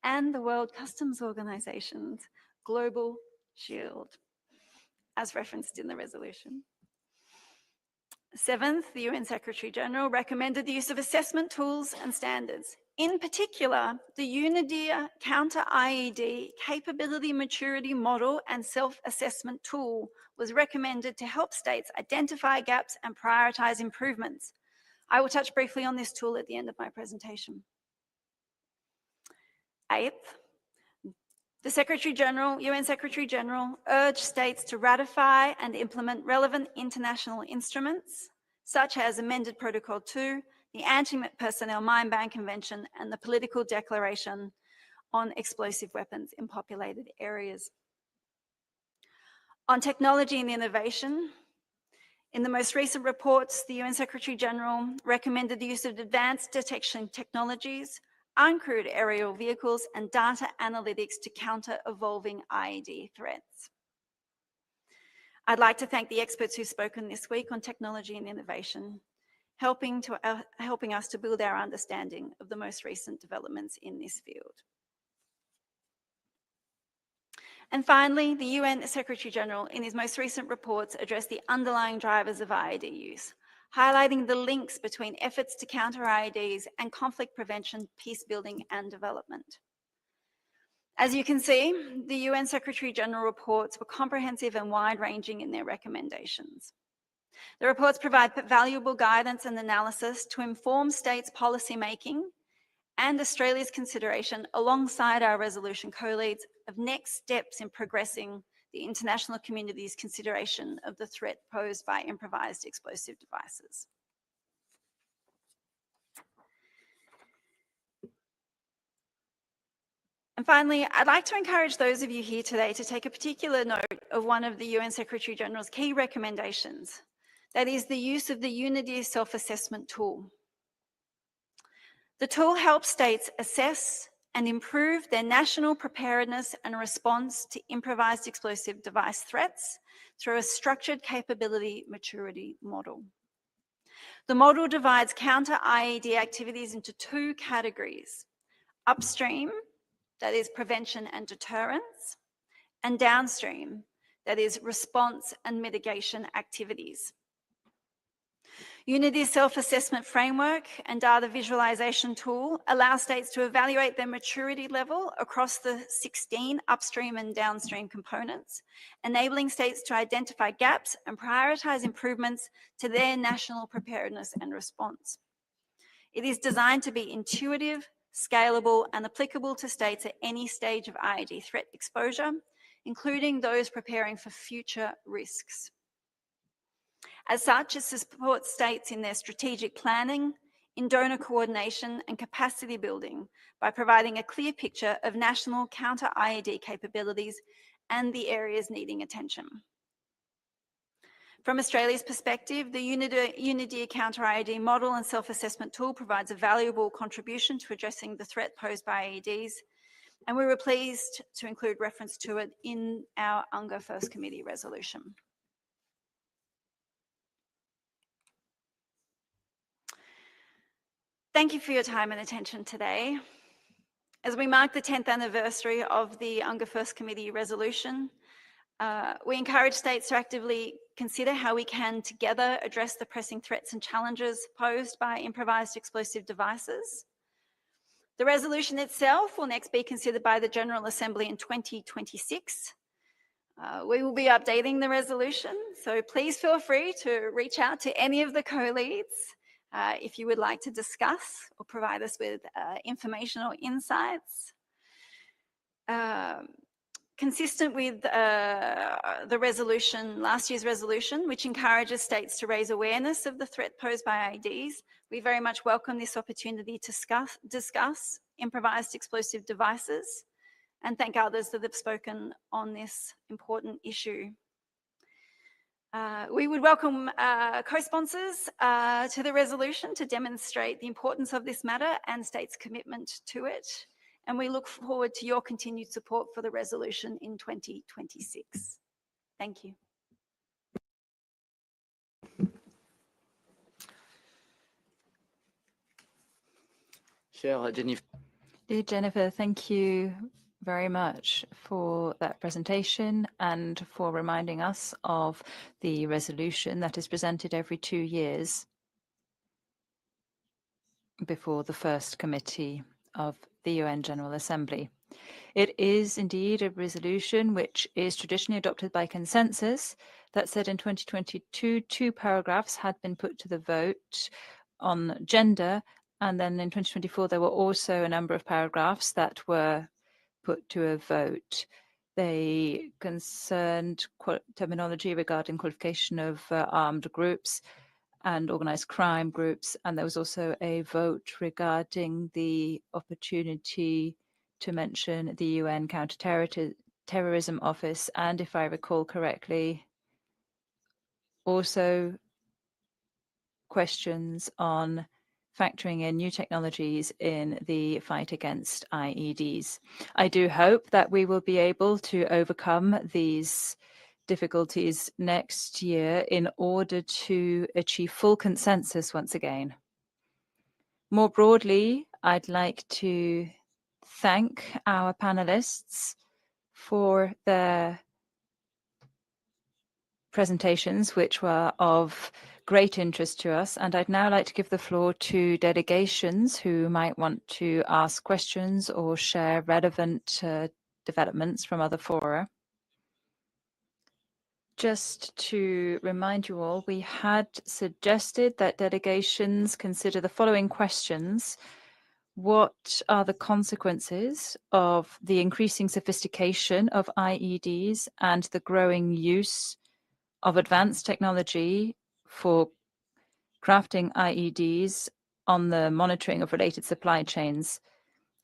and the World Customs Organization's Global Shield, as referenced in the resolution. Seventh, the UN Secretary General recommended the use of assessment tools and standards. In particular, the UNIDIR Counter-IED Capability Maturity Model and Self-Assessment Tool was recommended to help states identify gaps and prioritize improvements. I will touch briefly on this tool at the end of my presentation. Eighth, the Secretary General, UN Secretary General, urged states to ratify and implement relevant international instruments, such as Amended Protocol II, the Anti-Personnel Mine Ban Convention, and the Political Declaration on Explosive Weapons in Populated Areas. On technology and innovation, in the most recent reports, the UN Secretary General recommended the use of advanced detection technologies, uncrewed aerial vehicles, and data analytics to counter evolving IED threats. I'd like to thank the experts who've spoken this week on technology and innovation, helping us to build our understanding of the most recent developments in this field. And finally, the UN Secretary General, in his most recent reports, addressed the underlying drivers of IED use, highlighting the links between efforts to counter IEDs and conflict prevention, peace building, and development. As you can see, the UN Secretary General reports were comprehensive and wide-ranging in their recommendations. The reports provide valuable guidance and analysis to inform states' policy making and Australia's consideration, alongside our resolution co-leads, of next steps in progressing the international community's consideration of the threat posed by improvised explosive devices. And finally, I'd like to encourage those of you here today to take a particular note of one of the UN Secretary General's key recommendations. That is the use of the Unity self-assessment tool. The tool helps states assess and improve their national preparedness and response to improvised explosive device threats through a structured capability maturity model. The model divides counter-IED activities into two categories: upstream, that is prevention and deterrence, and downstream, that is response and mitigation activities. Unity's self-assessment framework and data visualization tool allow states to evaluate their maturity level across the 16 upstream and downstream components, enabling states to identify gaps and prioritize improvements to their national preparedness and response. It is designed to be intuitive, scalable, and applicable to states at any stage of IED threat exposure, including those preparing for future risks. As such, it supports states in their strategic planning, in donor coordination and capacity building by providing a clear picture of national counter-IED capabilities and the areas needing attention. From Australia's perspective, the Unity counter-IED model and self-assessment tool provides a valuable contribution to addressing the threat posed by IEDs, and we were pleased to include reference to it in our UNGA First Committee resolution. Thank you for your time and attention today. As we mark the 10th anniversary of the UNGA First Committee resolution, we encourage states to actively consider how we can together address the pressing threats and challenges posed by improvised explosive devices. The resolution itself will next be considered by the General Assembly in 2026. We will be updating the resolution, so please feel free to reach out to any of the co-leads if you would like to discuss or provide us with information or insights. Consistent with the resolution, last year's resolution, which encourages states to raise awareness of the threat posed by IEDs, we very much welcome this opportunity to discuss improvised explosive devices and thank others that have spoken on this important issue. We would welcome co-sponsors to the resolution to demonstrate the importance of this matter and states' commitment to it. And we look forward to your continued support for the resolution in 2026. Thank you. Dear Jennifer, thank you very much for that presentation and for reminding us of the resolution that is presented every 2 years before the first committee of the UN General Assembly. It is indeed a resolution which is traditionally adopted by consensus. That said, in 2022, 2 paragraphs had been put to the vote on gender, and then in 2024, there were also a number of paragraphs that were put to a vote. They concerned terminology regarding qualification of armed groups and organized crime groups, and there was also a vote regarding the opportunity to mention the UN Counterterrorism Office, and if I recall correctly, also questions on factoring in new technologies in the fight against IEDs. I do hope that we will be able to overcome these difficulties next year in order to achieve full consensus once again. More broadly, I'd like to thank our panelists for their presentations, which were of great interest to us. And I'd now like to give the floor to delegations who might want to ask questions or share relevant developments from other fora. Just to remind you all, we had suggested that delegations consider the following questions. What are the consequences of the increasing sophistication of IEDs and the growing use of advanced technology for crafting IEDs on the monitoring of related supply chains?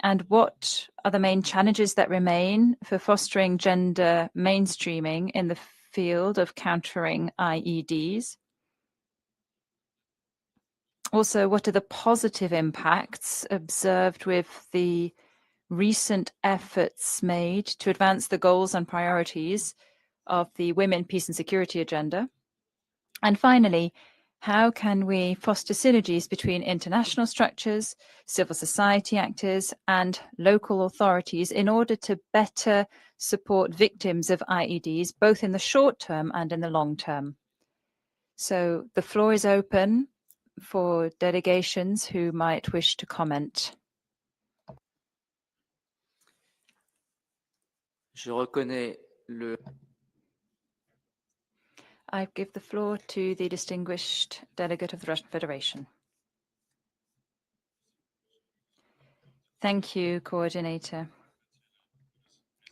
And what are the main challenges that remain for fostering gender mainstreaming in the field of countering IEDs? Also, what are the positive impacts observed with the recent efforts made to advance the goals and priorities of the Women, Peace and Security agenda? And finally, how can we foster synergies between international structures, civil society actors, and local authorities in order to better support victims of IEDs, both in the short term and in the long term? So the floor is open for delegations who might wish to comment. Je reconnais le... I give the floor to the distinguished delegate of the Russian Federation. Thank you, Coordinator.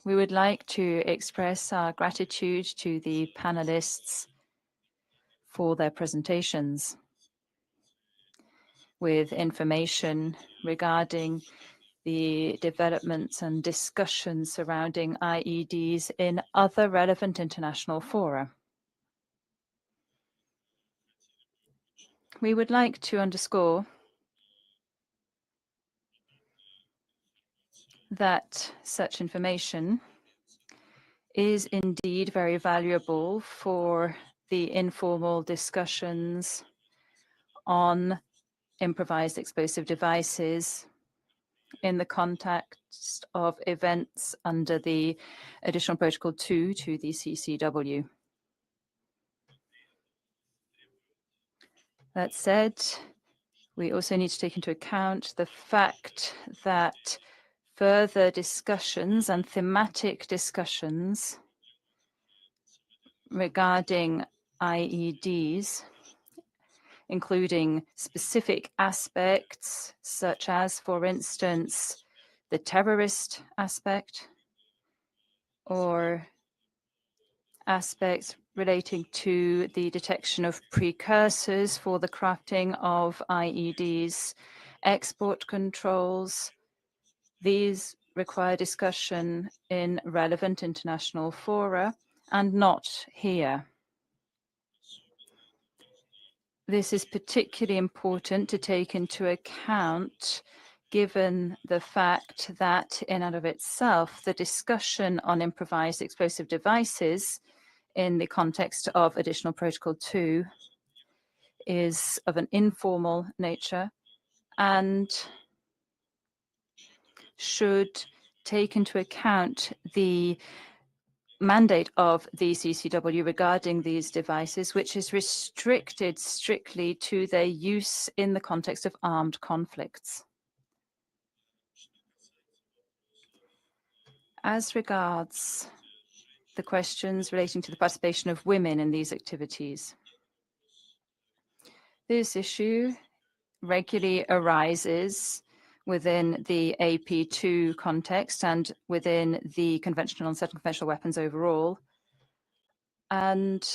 We would like to express our gratitude to the panelists for their presentations with information regarding the developments and discussions surrounding IEDs in other relevant international fora. We would like to underscore that such information is indeed very valuable for the informal discussions on improvised explosive devices in the context of events under the Additional Protocol II to the CCW. That said, we also need to take into account the fact that further discussions and thematic discussions regarding IEDs, including specific aspects such as, for instance, the terrorist aspect or aspects relating to the detection of precursors for the crafting of IEDs, export controls. These require discussion in relevant international fora and not here. This is particularly important to take into account given the fact that in and of itself, the discussion on improvised explosive devices in the context of Additional Protocol II is of an informal nature and should take into account the mandate of the CCW regarding these devices, which is restricted strictly to their use in the context of armed conflicts. As regards the questions relating to the participation of women in these activities, this issue regularly arises within the AP2 context and within the conventional and certain conventional weapons overall. And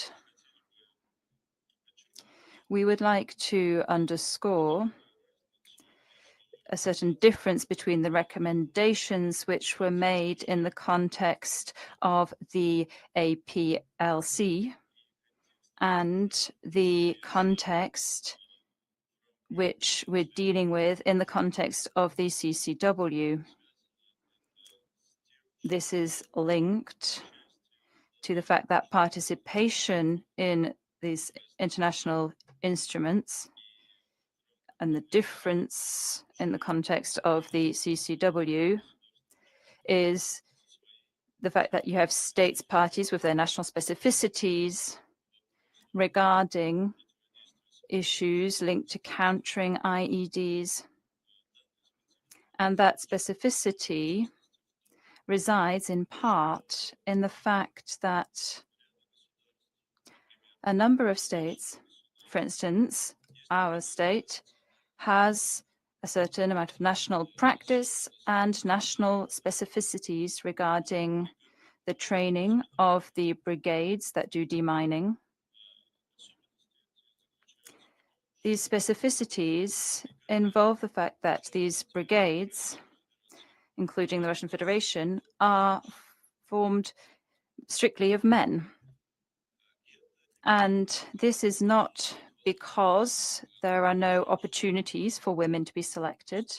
we would like to underscore a certain difference between the recommendations which were made in the context of the APLC and the context which we're dealing with in the context of the CCW. This is linked to the fact that participation in these international instruments and the difference in the context of the CCW is the fact that you have states parties with their national specificities regarding issues linked to countering IEDs. And that specificity resides in part in the fact that A number of states, for instance, our state, has a certain amount of national practice and national specificities regarding the training of the brigades that do demining. These specificities involve the fact that these brigades, including the Russian Federation, are formed strictly of men. And this is not because there are no opportunities for women to be selected,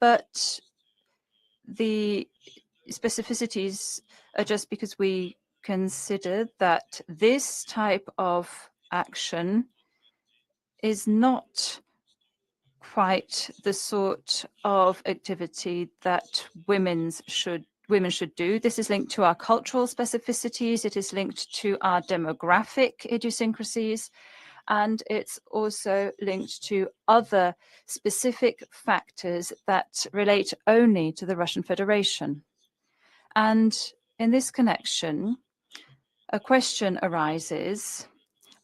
but the specificities are just because we consider that this type of action is not quite the sort of activity that women should do. This is linked to our cultural specificities. It is linked to our demographic idiosyncrasies. And it's also linked to other specific factors that relate only to the Russian Federation. And in this connection, a question arises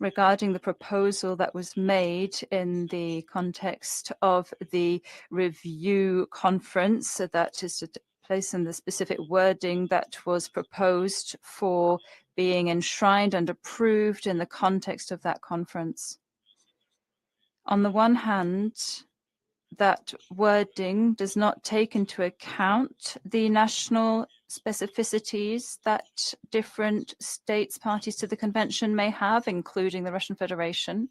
regarding the proposal that was made in the context of the review conference that is to take place in the specific wording that was proposed for being enshrined and approved in the context of that conference. On the one hand, that wording does not take into account the national specificities that different states parties to the convention may have, including the Russian Federation.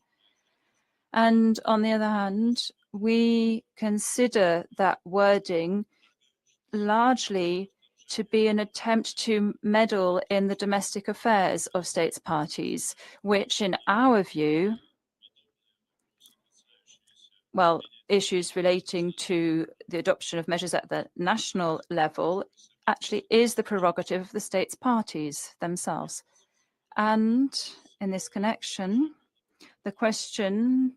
And on the other hand, we consider that wording largely to be an attempt to meddle in the domestic affairs of states parties, which in our view, well, issues relating to the adoption of measures at the national level actually is the prerogative of the states parties themselves. And in this connection, the question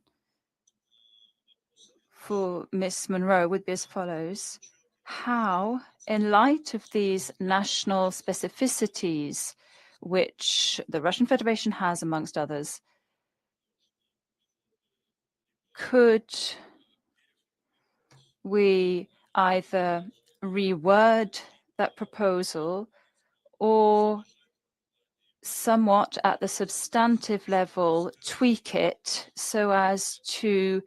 for Ms. Monroe would be as follows. How, in light of these national specificities, which the Russian Federation has amongst others, could we either reword that proposal or somewhat at the substantive level tweak it so as to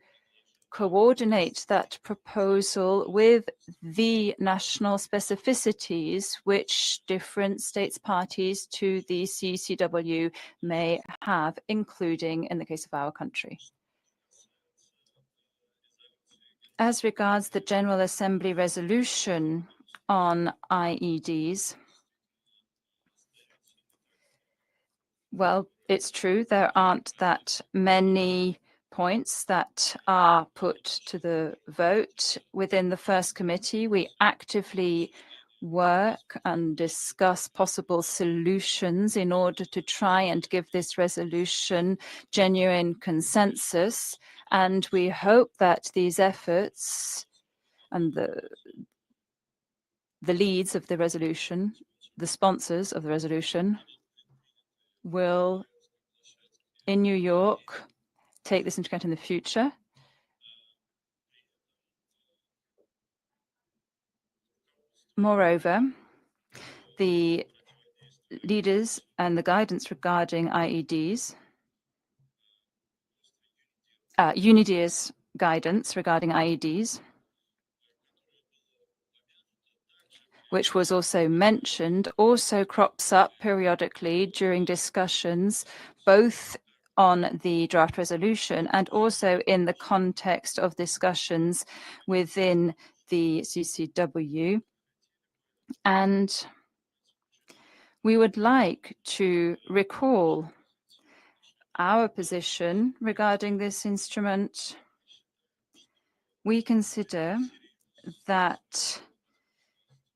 coordinate that proposal with the national specificities which different states parties to the CCW may have, including in the case of our country. As regards the General Assembly resolution on IEDs, well, it's true there aren't that many points that are put to the vote. Within the first committee, we actively work and discuss possible solutions in order to try and give this resolution genuine consensus. And we hope that these efforts and the leads of the resolution, the sponsors of the resolution, will, in New York, take this into account in the future. Moreover, the leaders and the guidance regarding IEDs, UNIDIR's guidance regarding IEDs, which was also mentioned, also crops up periodically during discussions, both on the draft resolution and also in the context of discussions within the CCW. And we would like to recall our position regarding this instrument. We consider that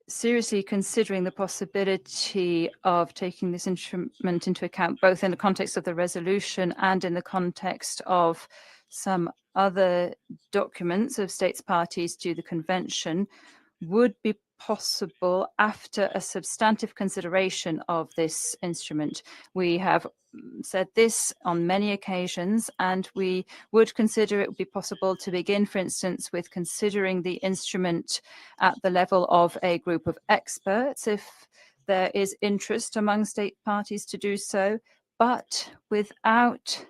seriously considering the possibility of taking this instrument into account, both in the context of the resolution and in the context of some other documents of states parties to the convention, would be possible after a substantive consideration of this instrument. We have said this on many occasions, and we would consider it would be possible to begin, for instance, with considering the instrument at the level of a group of experts, if there is interest among state parties to do so, but without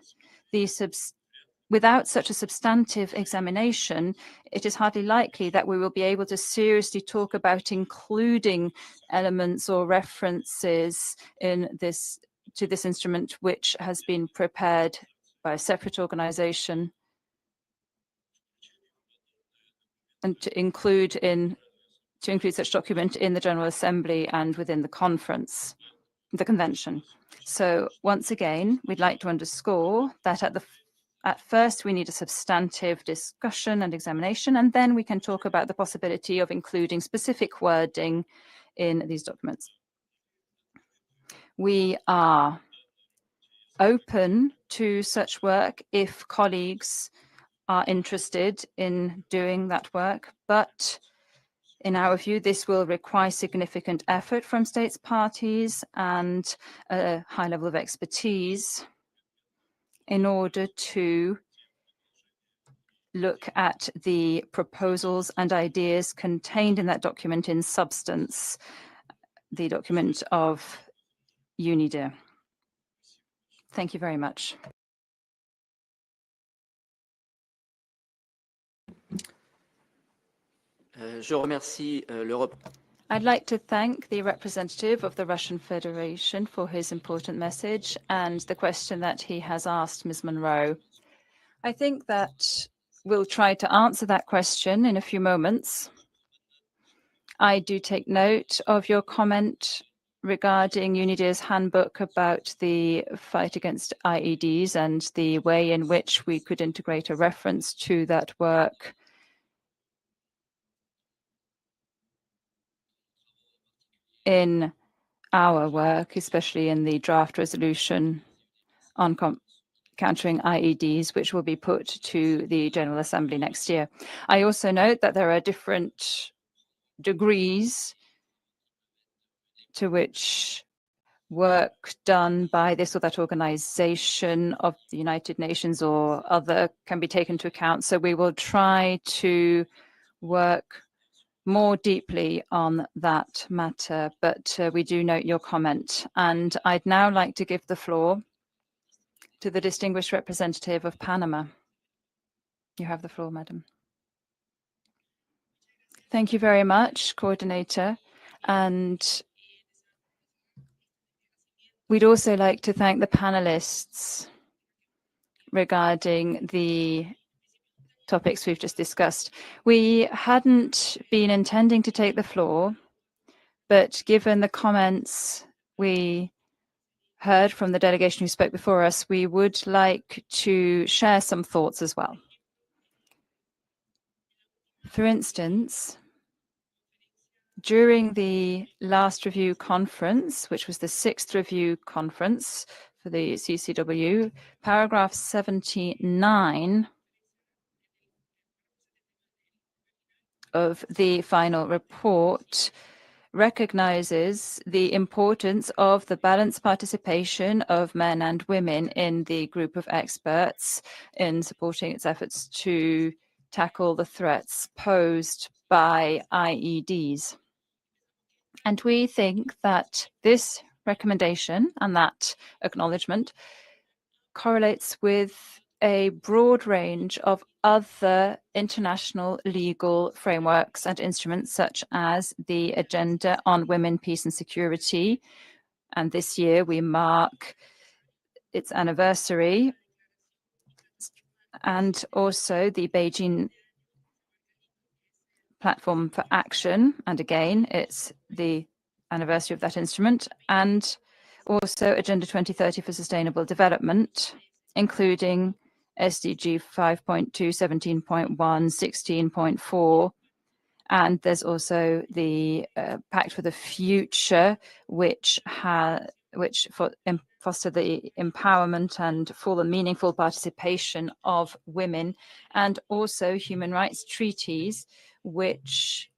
such a substantive examination, it is hardly likely that we will be able to seriously talk about including elements or references in this to this instrument, which has been prepared by a separate organization, and to include such document in the General Assembly and within the conference, the convention. So once again, we'd like to underscore that at first, we need a substantive discussion and examination, and then we can talk about the possibility of including specific wording in these documents. We are open to such work if colleagues are interested in doing that work, but in our view, this will require significant effort from states parties and a high level of expertise in order to look at the proposals and ideas contained in that document in substance, the document of UNIDIR. Thank you very much. I'd like to thank the representative of the Russian Federation for his important message and the question that he has asked Ms. Monroe. I think that we'll try to answer that question in a few moments. I do take note of your comment regarding UNIDIR's handbook about the fight against IEDs and the way in which we could integrate a reference to that work in our work, especially in the draft resolution on countering IEDs, which will be put to the General Assembly next year. I also note that there are different degrees to which work done by this or that organization of the United Nations or other can be taken into account. So we will try to work more deeply on that matter, but we do note your comment. And I'd now like to give the floor to the distinguished representative of Panama. You have the floor, madam. Thank you very much, coordinator. And we'd also like to thank the panelists regarding the topics we've just discussed. We hadn't been intending to take the floor, but given the comments we heard from the delegation who spoke before us, we would like to share some thoughts as well. For instance, during the last review conference, which was the 6th review conference for the CCW, paragraph 79 of the final report recognizes the importance of the balanced participation of men and women in the group of experts in supporting its efforts to tackle the threats posed by IEDs. And we think that this recommendation and that acknowledgement correlates with a broad range of other international legal frameworks and instruments, such as the Agenda on Women, Peace and Security. And this year we mark its anniversary, and also the Beijing Platform for Action. And again, it's the anniversary of that instrument, and also Agenda 2030 for Sustainable Development, including SDG 5.2, 17.1, 16.4, and there's also the Pact for the Future, which foster the empowerment and full and meaningful participation of women, and also human rights treaties, which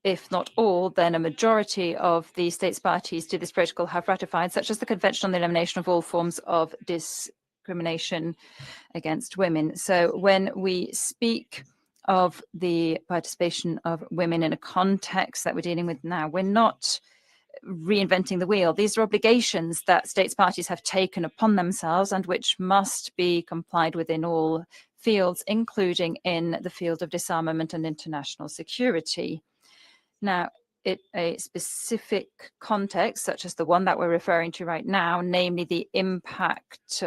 if not all, then a majority of the states parties to this protocol have ratified, such as the Convention on the Elimination of All Forms of Discrimination against Women. So when we speak of the participation of women in a context that we're dealing with now, we're not reinventing the wheel. These are obligations that states parties have taken upon themselves and which must be complied with in all fields, including in the field of disarmament and international security. Now, in a specific context, such as the one that we're referring to right now, namely the impact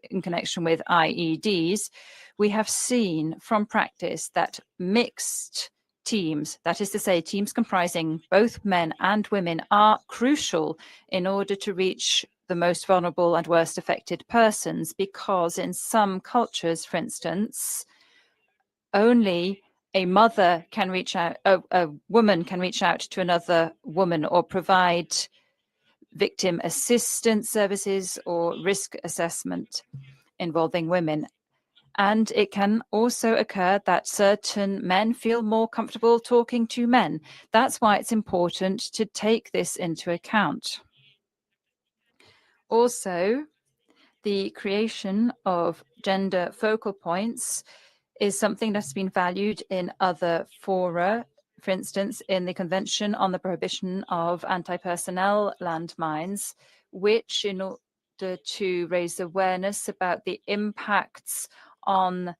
in connection with IEDs, we have seen from practice that mixed teams, that is to say, teams comprising both men and women, are crucial in order to reach the most vulnerable and worst affected persons, because in some cultures, for instance, only a mother can reach out, a woman can reach out to another woman or provide victim assistance services or risk assessment involving women. And it can also occur that certain men feel more comfortable talking to men. That's why it's important to take this into account. Also, the creation of gender focal points is something that's been valued in other fora, for instance, in the Convention on the Prohibition of Anti-Personnel Landmines, which, in order to raise awareness about the impacts on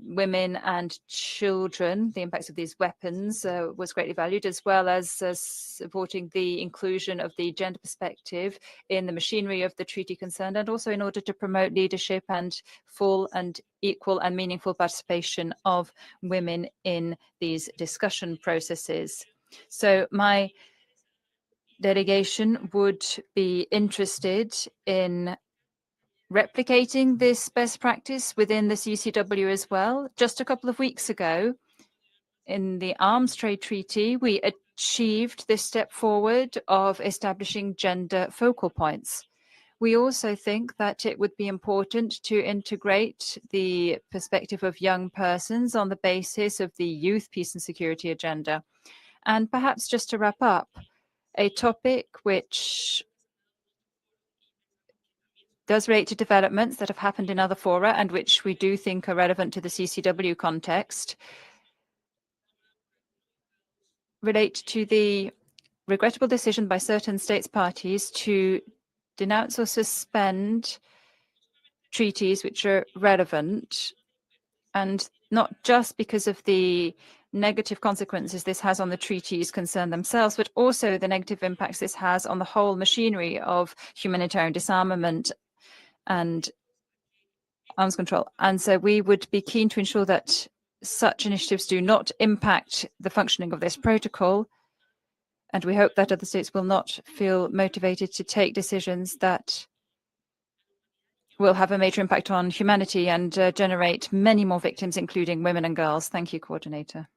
women and children, the impacts of these weapons, was greatly valued, as well as supporting the inclusion of the gender perspective in the machinery of the treaty concerned, and also in order to promote leadership and full and equal and meaningful participation of women in these discussion processes. So my delegation would be interested in replicating this best practice within the CCW as well. Just a couple of weeks ago, in the Arms Trade Treaty, we achieved this step forward of establishing gender focal points. We also think that it would be important to integrate the perspective of young persons on the basis of the Youth, Peace and Security agenda. And perhaps just to wrap up, a topic which does relate to developments that have happened in other fora and which we do think are relevant to the CCW context, relate to the regrettable decision by certain states parties to denounce or suspend treaties which are relevant, and not just because of the negative consequences this has on the treaties concerned themselves, but also the negative impacts this has on the whole machinery of humanitarian disarmament and arms control. And so we would be keen to ensure that such initiatives do not impact the functioning of this protocol. And we hope that other states will not feel motivated to take decisions that will have a major impact on humanity and generate many more victims, including women and girls. Thank you, Coordinator.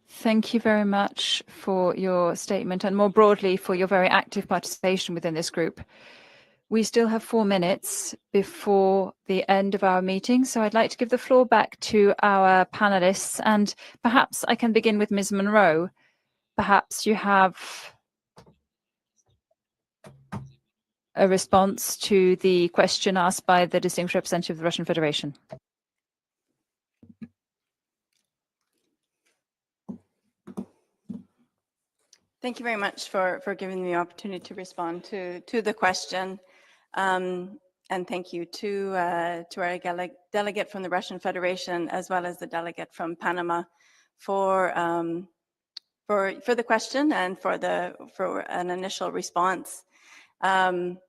Thank you very much for your statement and more broadly for your very active participation within this group. We still have 4 minutes before the end of our meeting, so I'd like to give the floor back to our panelists, and perhaps I can begin with Ms. Monroe. Perhaps you have a response to the question asked by the distinguished representative of the Russian Federation. Thank you very much for giving me the opportunity to respond to the question. And thank you to our delegate from the Russian Federation, as well as the delegate from Panama for the question and for an initial response. I'm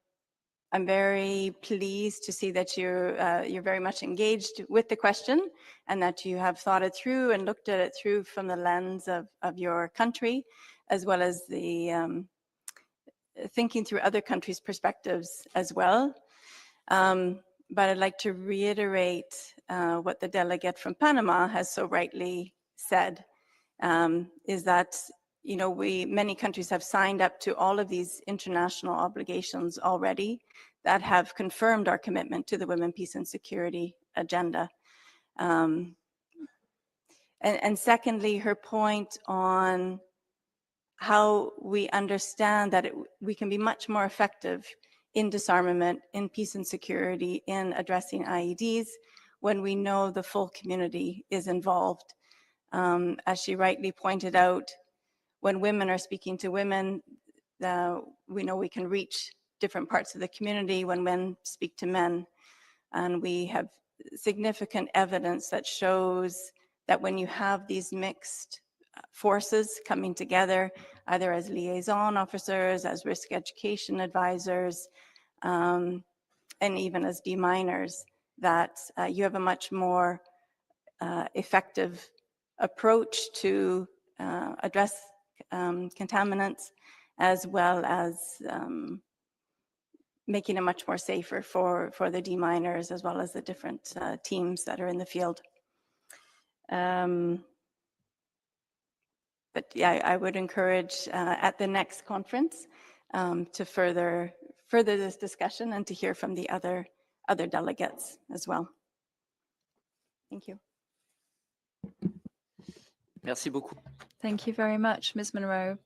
very pleased to see that you're very much engaged with the question and that you have thought it through and looked at it through from the lens of your country, as well as the thinking through other countries' perspectives as well. But I'd like to reiterate what the delegate from Panama has so rightly said, is that you know, many countries have signed up to all of these international obligations already that have confirmed our commitment to the Women, Peace and Security agenda. And secondly, her point on how we understand that we can be much more effective in disarmament, in peace and security, in addressing IEDs when we know the full community is involved. As she rightly pointed out, when women are speaking to women, we know we can reach different parts of the community when men speak to men. And we have significant evidence that shows that when you have these mixed forces coming together, either as liaison officers, as risk education advisors, and even as deminers, that you have a much more effective approach to address contaminants, as well as making it much more safer for the deminers, as well as the different teams that are in the field. But yeah, I would encourage at the next conference to further this discussion and to hear from the other delegates as well. Thank you. Merci beaucoup. Thank you very much, Ms. Monroe.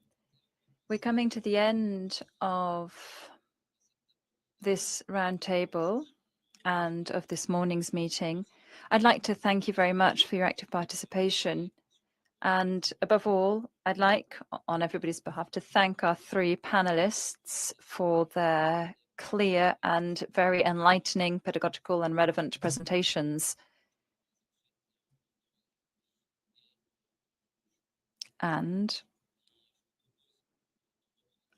We're coming to the end of this roundtable and of this morning's meeting. I'd like to thank you very much for your active participation. And above all, I'd like, on everybody's behalf, to thank our three panelists for their clear and very enlightening, pedagogical and relevant presentations. And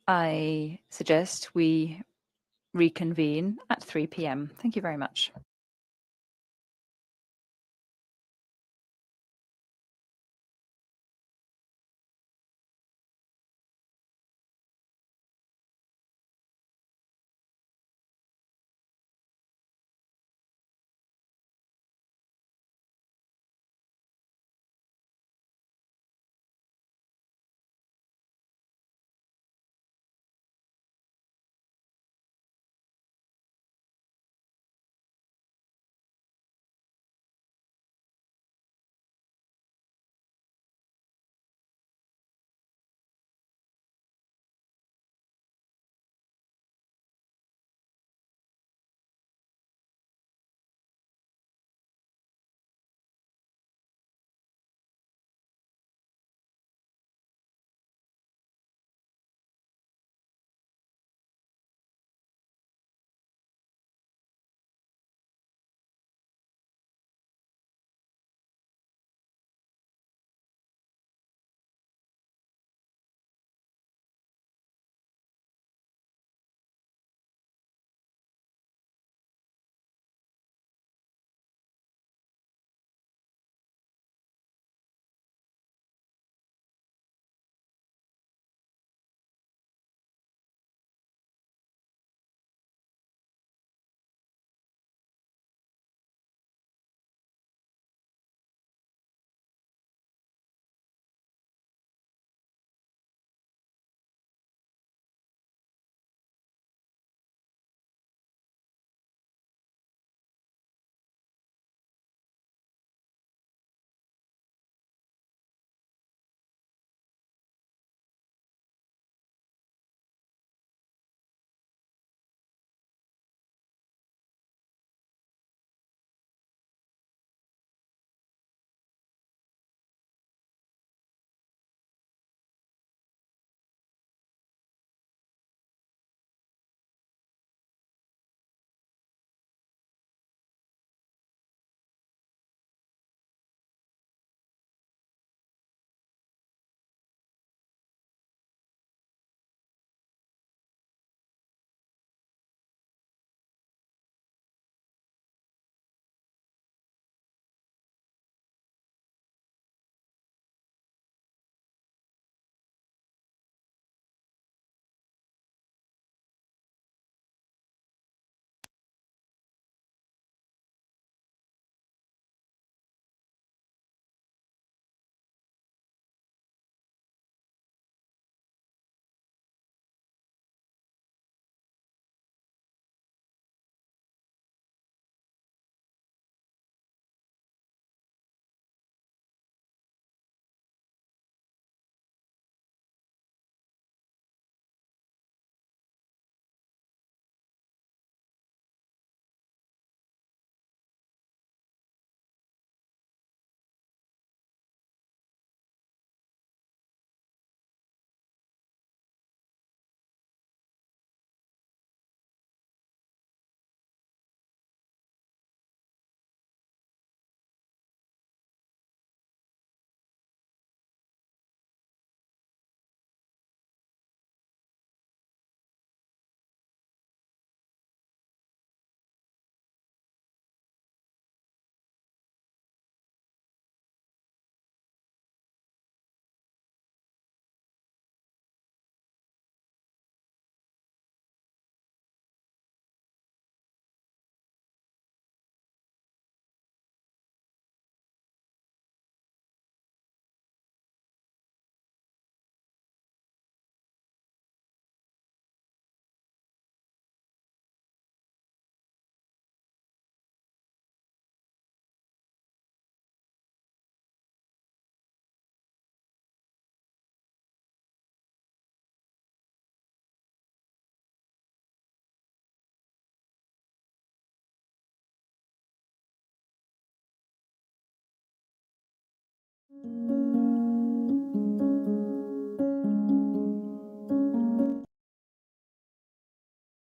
I suggest we reconvene at 3 p.m. Thank you very much.